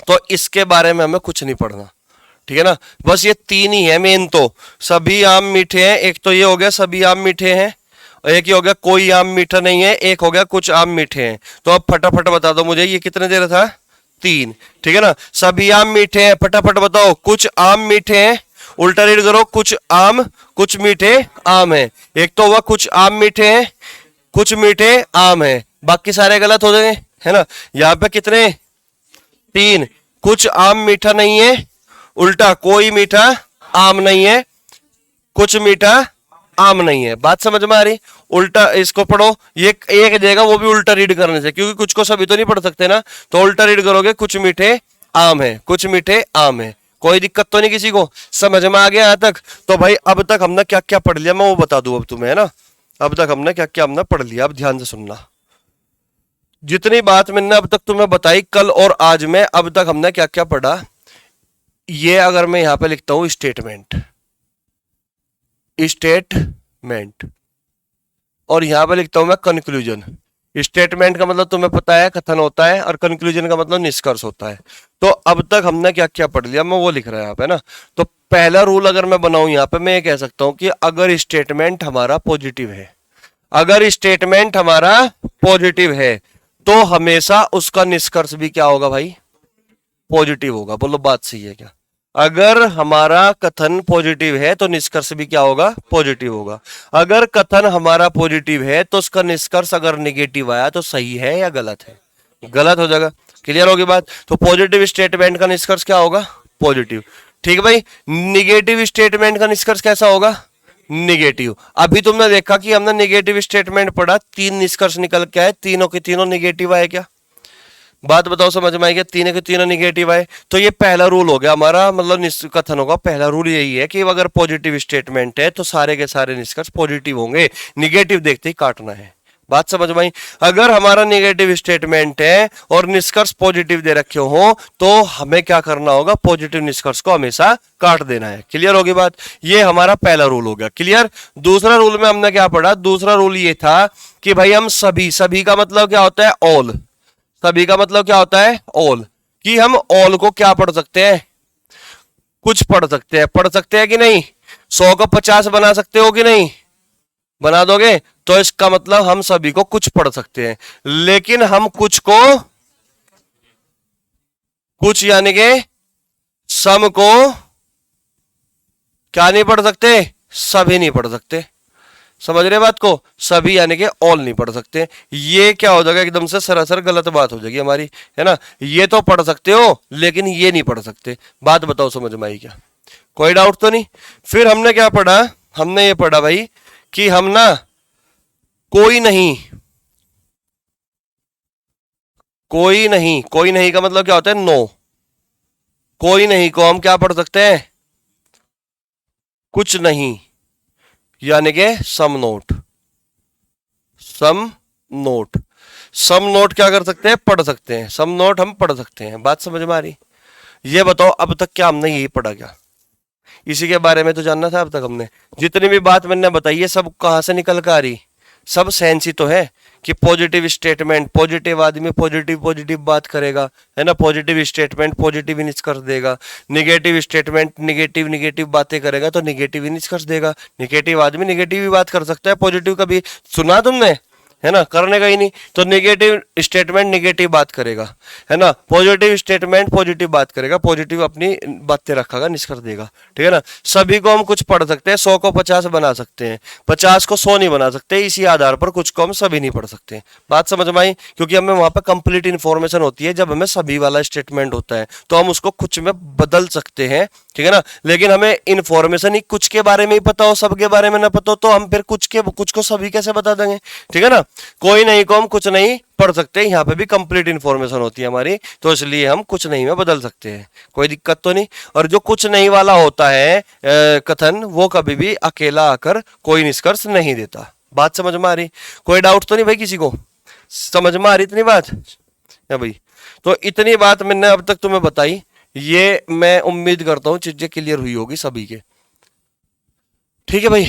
तो इसके बारे में हमें कुछ नहीं पढ़ना, ठीक है ना। बस ये 3 ही है मेन। तो सभी आम मीठे हैं, एक तो ये हो गया सभी आम मीठे हैं, और एक ही हो गया कोई आम मीठा नहीं है, एक हो गया कुछ आम मीठे हैं। तो अब फटाफट बता दो मुझे, ये कितने दे रहा था? 3, ठीक है ना। सभी आम मीठे हैं, फटाफट बताओ। कुछ आम मीठे हैं उल्टा रीड करो, कुछ आम कुछ मीठे आम है। एक तो हुआ कुछ आम मीठे हैं, कुछ मीठे आम है, बाकी सारे गलत हो जाएंगे, है ना। यहाँ पे कितने, 3। कुछ आम मीठा नहीं है, उल्टा कोई मीठा आम नहीं है, कुछ मीठा आम नहीं है। बात समझ में आ रही। उल्टा इसको पढ़ो, ये एक देगा वो भी उल्टा रीड करने से, क्योंकि कुछ को सभी तो नहीं पढ़ सकते ना, तो उल्टा रीड करोगे, कुछ मीठे आम है, कुछ मीठे आम है। कोई दिक्कत तो नहीं किसी को, समझ में आ गया यहाँ तक। तो भाई अब तक हमने क्या क्या पढ़ लिया मैं वो बता दूं अब तुम्हें, है ना। अब तक हमने क्या क्या हमने पढ़ लिया, अब ध्यान से सुनना। जितनी बात मैंने अब तक तुम्हें बताई कल और आज में, अब तक हमने क्या क्या पढ़ा। ये अगर मैं यहां पे लिखता हूं स्टेटमेंट, स्टेटमेंट, और यहां पे लिखता हूं मैं कंक्लूजन। स्टेटमेंट का मतलब तुम्हें पता है कथन होता है, और कंक्लूजन का मतलब निष्कर्ष होता है। तो अब तक हमने क्या क्या पढ़ लिया मैं वो लिख रहा है यहाँ पे ना। तो पहला रूल अगर मैं बनाऊं यहाँ पे, मैं ये कह सकता हूं कि अगर स्टेटमेंट हमारा पॉजिटिव है, अगर स्टेटमेंट हमारा पॉजिटिव है, तो हमेशा उसका निष्कर्ष भी क्या होगा भाई, पॉजिटिव होगा। बोलो बात सही है क्या। अगर हमारा कथन पॉजिटिव है तो निष्कर्ष भी क्या होगा, पॉजिटिव होगा। अगर कथन हमारा पॉजिटिव है तो उसका निष्कर्ष अगर निगेटिव आया तो सही है या गलत है, गलत हो जाएगा। क्लियर होगी बात। तो पॉजिटिव स्टेटमेंट का निष्कर्ष क्या होगा, पॉजिटिव। ठीक है भाई। निगेटिव स्टेटमेंट का निष्कर्ष कैसा होगा, निगेटिव। अभी तुमने देखा कि हमने निगेटिव स्टेटमेंट पढ़ा, 3 निष्कर्ष निकल के आए, तीनों के तीनों निगेटिव आए क्या। बात बताओ समझ में आई क्या, तीनों के तीनों निगेटिव आए। तो ये पहला रूल हो गया हमारा, मतलब कथन होगा। पहला रूल यही है कि अगर पॉजिटिव स्टेटमेंट है तो सारे के सारे निष्कर्ष पॉजिटिव होंगे, निगेटिव देखते ही काटना है। बात समझ में आई। अगर हमारा निगेटिव स्टेटमेंट है और निष्कर्ष पॉजिटिव दे रखे हो तो हमें क्या करना होगा, पॉजिटिव निष्कर्ष को हमेशा काट देना है। क्लियर होगी बात। ये हमारा पहला रूल हो गया। क्लियर। दूसरा रूल में हमने क्या पढ़ा, दूसरा रूल ये था कि भाई हम सभी, सभी का मतलब क्या होता है, ऑल। सभी का मतलब क्या होता है, ऑल। कि हम ऑल को क्या पढ़ सकते हैं, कुछ पढ़ सकते हैं। पढ़ सकते हैं कि नहीं, 100 को 50 बना सकते हो कि नहीं, बना दोगे। तो इसका मतलब हम सभी को कुछ पढ़ सकते हैं, लेकिन हम कुछ को, कुछ यानी के सम को क्या नहीं पढ़ सकते, सभी नहीं पढ़ सकते। समझ रहे बात को, सभी यानी कि ऑल नहीं पढ़ सकते। ये क्या हो जाएगा, एकदम से सरासर गलत बात हो जाएगी हमारी, है ना। ये तो पढ़ सकते हो लेकिन ये नहीं पढ़ सकते। बात बताओ समझ में आई क्या, कोई डाउट तो नहीं। फिर हमने क्या पढ़ा, हमने ये पढ़ा भाई कि हम ना कोई नहीं, कोई नहीं, कोई नहीं का मतलब क्या होता है, नो। कोई नहीं को हम क्या पढ़ सकते हैं, कुछ नहीं, यानी कि सम नोट। सम नोट, सम नोट क्या कर सकते हैं, पढ़ सकते हैं। सम नोट हम पढ़ सकते हैं। बात समझ में आ रही। ये बताओ अब तक क्या हमने यही पढ़ा क्या, इसी के बारे में तो जानना था अब तक हमने। जितनी भी बात मैंने बताई है सब कहां से निकल कर आ रही, सब सेंस ही तो है कि पॉजिटिव स्टेटमेंट, पॉजिटिव आदमी पॉजिटिव पॉजिटिव बात करेगा, है ना। पॉजिटिव स्टेटमेंट पॉजिटिव ही निष्कर्ष देगा। निगेटिव स्टेटमेंट निगेटिव निगेटिव बातें करेगा तो निगेटिव ही निष्कर्ष देगा। निगेटिव आदमी निगेटिव ही बात कर सकता है, पॉजिटिव कभी सुना तुमने, है ना, करने का ही नहीं। तो नेगेटिव स्टेटमेंट नेगेटिव बात करेगा, है ना। पॉजिटिव स्टेटमेंट पॉजिटिव बात करेगा, पॉजिटिव अपनी बातें रखेगा, निष्कर्ष देगा। ठीक है ना। सभी को हम कुछ पढ़ सकते हैं, 100 को 50 बना सकते हैं, 50 को 100 नहीं बना सकते। इसी आधार पर कुछ को हम सभी नहीं पढ़ सकते। बात समझ में आई। क्योंकि हमें वहां पर कंप्लीट इन्फॉर्मेशन होती है, जब हमें सभी वाला स्टेटमेंट होता है तो हम उसको कुछ में बदल सकते हैं। ठीक है ना। लेकिन हमें इन्फॉर्मेशन ही कुछ के बारे में ही पता हो, सबके बारे में ना पता हो, तो हम फिर कुछ को सभी कैसे बता देंगे। ठीक है ना। कोई नहीं को हम कुछ नहीं पढ़ सकते, यहाँ पे भी कंप्लीट इन्फॉर्मेशन होती है हमारी, तो इसलिए हम कुछ नहीं में बदल सकते हैं, कोई दिक्कत तो नहीं। और जो कुछ नहीं वाला होता है कथन, वो कभी भी अकेला आकर कोई निष्कर्ष नहीं देता। बात समझ में आ रही, कोई डाउट तो नहीं भाई किसी को, समझ में आ रही इतनी बात है भाई। तो इतनी बात मैंने अब तक तुम्हें बताई, ये मैं उम्मीद करता हूं चीजें क्लियर हुई होगी सभी के। ठीक है भाई,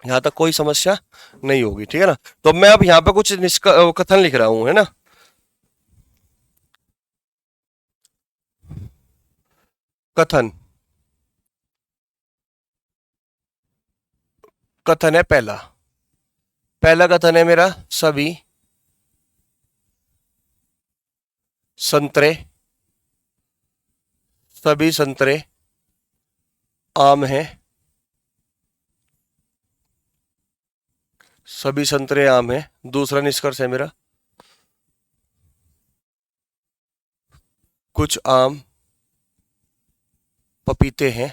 यहां तक कोई समस्या नहीं होगी। ठीक है ना। तो मैं अब यहां पे कुछ कथन लिख रहा हूं, है ना। कथन, कथन है पहला, पहला कथन है मेरा, सभी संतरे, सभी संतरे आम हैं, सभी संतरे आम हैं। दूसरा निष्कर्ष है मेरा, कुछ आम पपीते हैं,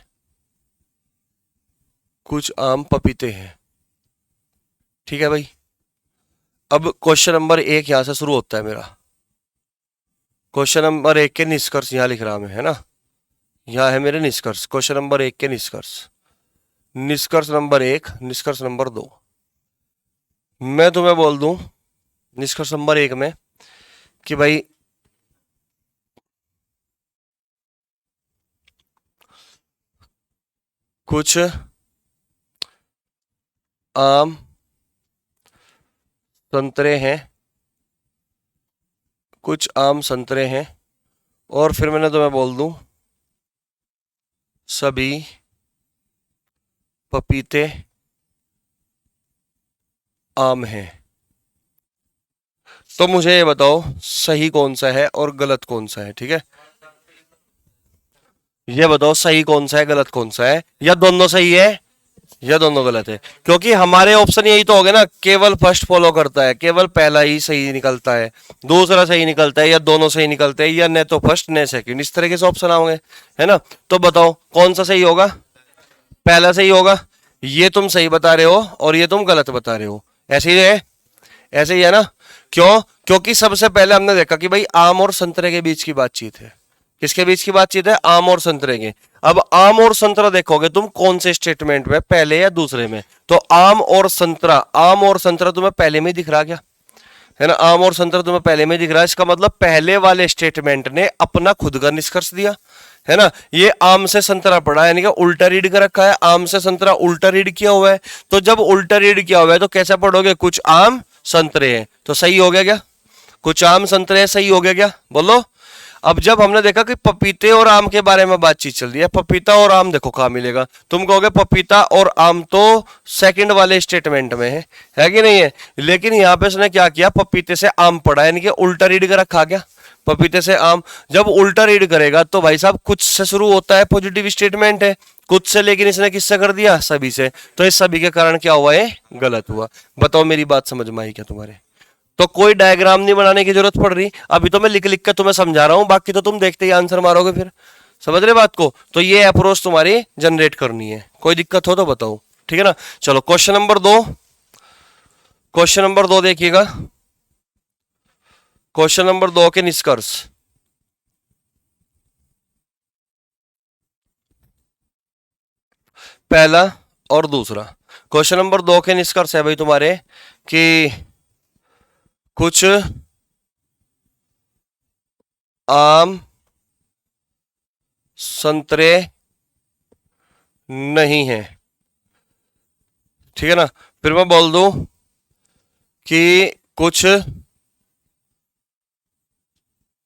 कुछ आम पपीते हैं। ठीक है भाई। अब क्वेश्चन नंबर 1 यहां से शुरू होता है मेरा। क्वेश्चन नंबर 1 के निष्कर्ष यहां लिख रहा मैं, है ना। यहां है मेरे निष्कर्ष, क्वेश्चन नंबर 1 के निष्कर्ष। निष्कर्ष नंबर 1, निष्कर्ष नंबर 2। मैं तुम्हें बोल दूं निष्कर्ष नंबर 1 में कि भाई कुछ आम संतरे हैं, कुछ आम संतरे हैं, और फिर मैंने तुम्हें बोल दूं सभी पपीते आम हैं। तो मुझे ये बताओ सही कौन सा है और गलत कौन सा है। ठीक है, ये बताओ सही कौन सा है गलत कौन सा है, या दोनों सही है या दोनों गलत है। क्योंकि हमारे ऑप्शन यही तो हो गए ना, केवल फर्स्ट फॉलो करता है, केवल पहला ही सही निकलता है, दूसरा सही निकलता है, या दोनों सही निकलते हैं, या न तो फर्स्ट न सेकंड, इस तरह के से ऑप्शन आओगे, है ना। तो बताओ कौन सा सही होगा। पहला सही होगा। ये तुम सही बता रहे हो और ये तुम गलत बता रहे हो, ऐसे ही है, ऐसे ही है ना। क्यों? क्योंकि सबसे पहले हमने देखा कि भाई आम और संतरे के बीच की बातचीत है। किसके बीच की बातचीत है? आम और संतरे के। अब आम और संतरा देखोगे तुम कौन से स्टेटमेंट में, पहले या दूसरे में। तो आम और संतरा, आम और संतरा तुम्हें पहले में ही दिख रहा क्या, है ना। आम और संतरा तुम्हें पहले में दिख रहा है, इसका मतलब पहले वाले स्टेटमेंट ने अपना खुद का निष्कर्ष दिया, है ना। ये आम से संतरा पढ़ा, यानी कि उल्टा रीड कर रखा है, आम से संतरा उल्टा रीड किया हुआ है। तो जब उल्टा रीड किया हुआ है तो कैसा पढ़ोगे, कुछ आम संतरे हैं, तो सही हो गया क्या? कुछ आम संतरे हैं, सही हो गया क्या, बोलो। अब जब हमने देखा कि पपीते और आम के बारे में बातचीत चल रही है, पपीता और आम देखो कहां मिलेगा, तुम कहोगे पपीता और आम तो सेकंड वाले स्टेटमेंट में है कि नहीं है। लेकिन यहां पे उसने क्या किया, पपीते से आम पढ़ा, यानी कि उल्टा रीड कर रखा गया, पपीते से आम। जब उल्टा रीड करेगा तो भाई साहब कुछ से शुरू होता है, पॉजिटिव स्टेटमेंट है, कुछ से, लेकिन इसने किससे कर दिया, सभी से। तो इस सभी के कारण क्या हुआ है, गलत हुआ। बताओ मेरी बात समझ में आई क्या तुम्हारे? तो कोई डायग्राम नहीं बनाने की जरूरत पड़ रही, अभी तो मैं लिख लिख कर तुम्हें समझा रहा हूं, बाकी तो तुम देखते ही आंसर मारोगे फिर। समझ रहे बात को? तो ये अप्रोच तुम्हारी जनरेट करनी है, कोई दिक्कत हो तो बताओ, ठीक है ना। चलो क्वेश्चन नंबर 2, क्वेश्चन नंबर 2 देखिएगा। क्वेश्चन नंबर 2 के निष्कर्ष। पहला और दूसरा। क्वेश्चन नंबर 2 के निष्कर्ष है भाई तुम्हारे कि कुछ आम संतरे नहीं है। ठीक है ना। फिर मैं बोल दूं कि कुछ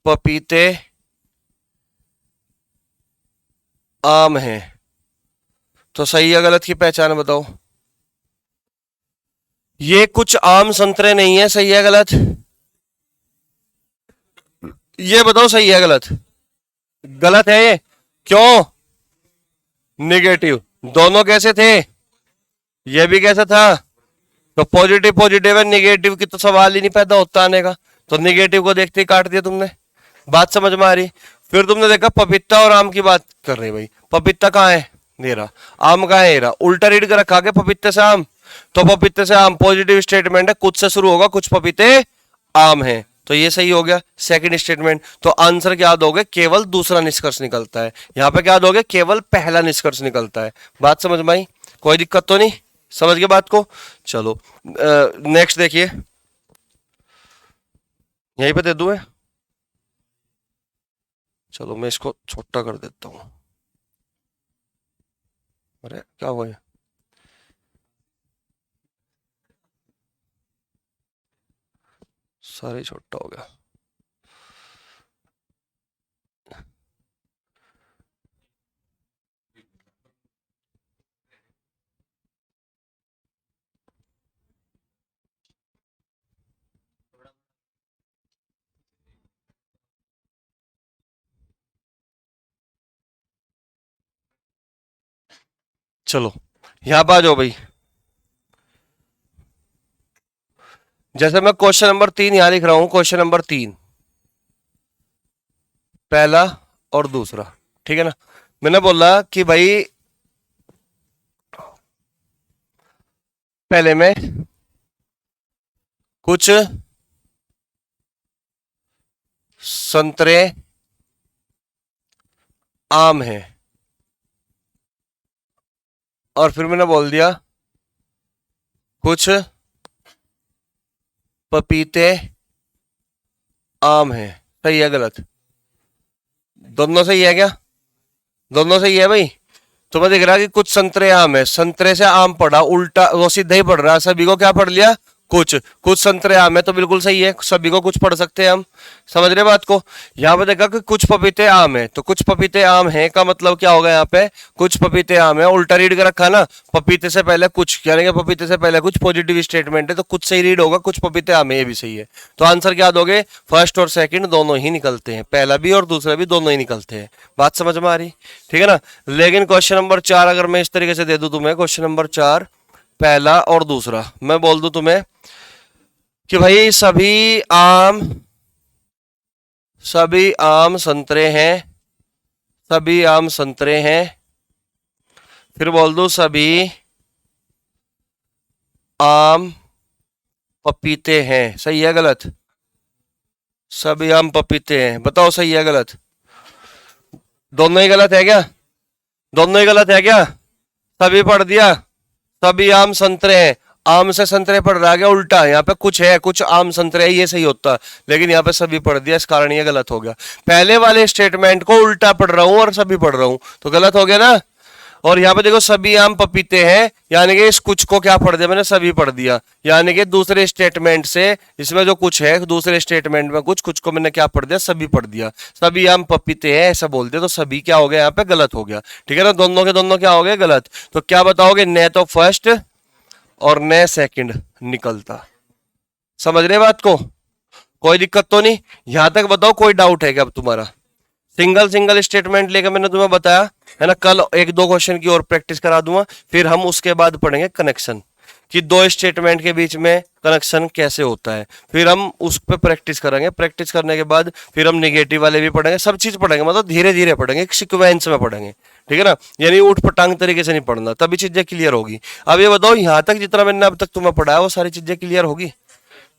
पपीते आम हैं। तो सही या गलत की पहचान बताओ। ये कुछ आम संतरे नहीं है, सही है गलत? ये बताओ सही है गलत। गलत है ये। क्यों? निगेटिव। दोनों कैसे थे? ये भी कैसा था? तो पॉजिटिव पॉजिटिव है, निगेटिव की तो सवाल ही नहीं पैदा होता आने का। तो निगेटिव को देखते ही काट दिया तुमने। बात समझ में आ रही? फिर तुमने देखा पपीता और आम की बात कर रहे भाई, पपीता कहाँ है, ये रहा। आम कहाँ है, ये रहा। उल्टा रीड कर रखा के पपीते से आम। तो पपीते से आम पॉजिटिव स्टेटमेंट है, कुछ से शुरू होगा, कुछ पपीते आम है, तो ये सही हो गया सेकंड स्टेटमेंट। तो आंसर क्या दोगे, केवल दूसरा निष्कर्ष निकलता है। यहां पे क्या दोगे, केवल पहला निष्कर्ष निकलता है। बात समझ में आई? कोई दिक्कत तो नहीं? समझ गए बात को? चलो नेक्स्ट देखिए, यहीं पे दे दूं मैं? चलो मैं इसको छोटा कर देता हूं। अरे क्या हुआ है? सारा ही छोटा हो गया। चलो यहां पर आ जाओ भाई। जैसे मैं क्वेश्चन नंबर 3 यहां लिख रहा हूं, क्वेश्चन नंबर 3 पहला और दूसरा, ठीक है ना। मैंने बोला कि भाई पहले में कुछ संतरे आम है, और फिर मैंने बोल दिया कुछ पपीते आम है। सही है गलत? दोनों सही है क्या? दोनों सही है भाई। तुम्हें दिख रहा है कि कुछ संतरे आम है, संतरे से आम पढ़ा, उल्टा वो सीधा ही पढ़ रहा है। सभी को क्या पढ़ लिया? कुछ। कुछ संतरे आम है तो बिल्कुल सही है, सभी को कुछ पढ़ सकते हैं हम। समझ रहे बात को? यहां पे देखा कि कुछ पपीते आम है, तो कुछ पपीते आम है का मतलब क्या होगा? यहाँ पे कुछ पपीते आम है, उल्टा रीड कर रखा ना, पपीते से पहले कुछ, यानी कि पपीते से पहले कुछ पॉजिटिव स्टेटमेंट है, तो कुछ सही रीड होगा, कुछ पपीते आम है, ये भी सही है। तो आंसर क्या दोगे? फर्स्ट और सेकंड दोनों ही निकलते हैं, पहला भी और दूसरा भी दोनों ही निकलते हैं। बात समझ में आ रही? ठीक है ना। लेकिन क्वेश्चन नंबर 4 अगर मैं इस तरीके से दे दूं तुम्हें, क्वेश्चन नंबर 4 पहला और दूसरा, मैं बोल दूं तुम्हें कि भाई सभी आम संतरे हैं, सभी आम संतरे हैं, फिर बोल दो सभी आम पपीते हैं। सही है गलत? सभी आम पपीते हैं, बताओ सही है गलत? दोनों ही गलत है क्या? दोनों ही गलत है क्या? सभी पढ़ दिया, सभी आम संतरे हैं, आम से संतरे पढ़ रहा है क्या? उल्टा, यहाँ पे कुछ है, कुछ आम संतरे है, ये सही होता, लेकिन यहाँ पे सभी पढ़ दिया, इस कारण ये गलत हो गया। पहले वाले स्टेटमेंट को उल्टा पढ़ रहा हूं और सभी पढ़ रहा हूं, तो गलत हो गया ना। और यहाँ पे देखो सभी आम पपीते हैं, यानी कि इस कुछ को क्या पढ़ दिया मैंने? सभी पढ़ दिया, यानी कि दूसरे स्टेटमेंट से इसमें जो कुछ है, दूसरे स्टेटमेंट में कुछ, कुछ को मैंने क्या पढ़ दिया? सभी पढ़ दिया। सभी आम पपीते हैं ऐसा बोल दिया, तो सभी क्या हो गया? यहाँ पे गलत हो गया। ठीक है ना, दोनों के दोनों क्या हो गए? गलत। तो क्या बताओगे? न तो फर्स्ट और न सेकंड निकलता। समझ रहे बात को? कोई दिक्कत तो नहीं? यहां तक बताओ कोई डाउट है क्या अब तुम्हारा? सिंगल सिंगल स्टेटमेंट लेकर मैंने तुम्हें बताया है ना। कल एक दो क्वेश्चन की और प्रैक्टिस करा दूंगा, फिर हम उसके बाद पढ़ेंगे कनेक्शन, कि दो स्टेटमेंट के बीच में कनेक्शन कैसे होता है, फिर हम उस पर प्रैक्टिस करेंगे। प्रैक्टिस करने के बाद फिर हम नेगेटिव वाले भी पढ़ेंगे, सब चीज पढ़ेंगे, मतलब धीरे धीरे पढ़ेंगे, एक सीक्वेंस में पढ़ेंगे। ठीक है ना, यानी उठ पटांग तरीके से नहीं पढ़ना, तभी चीजें क्लियर होगी। अब ये बताओ, यहां तक जितना मैंने अब तक तुम्हें पढ़ाया वो सारी चीजें क्लियर होगी?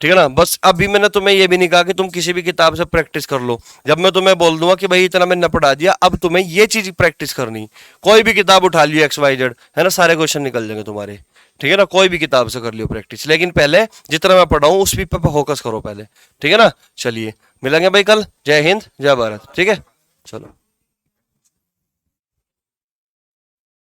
ठीक है ना। बस अभी मैंने तुम्हें ये भी नहीं कहा कि तुम किसी भी किताब से प्रैक्टिस कर लो। जब मैं तुम्हें बोल दूंगा कि भाई इतना मैंने पढ़ा दिया, अब तुम्हें ये चीज प्रैक्टिस करनी, कोई भी किताब उठा लियो XYZ, है ना, सारे क्वेश्चन निकल जाएंगे तुम्हारे। ठीक है ना, कोई भी किताब से कर लियो प्रैक्टिस, लेकिन पहले जितना मैं पढ़ाऊं उस पे फोकस करो पहले। ठीक है ना, चलिए मिलेंगे भाई कल। जय हिंद, जय भारत। ठीक है, चलो।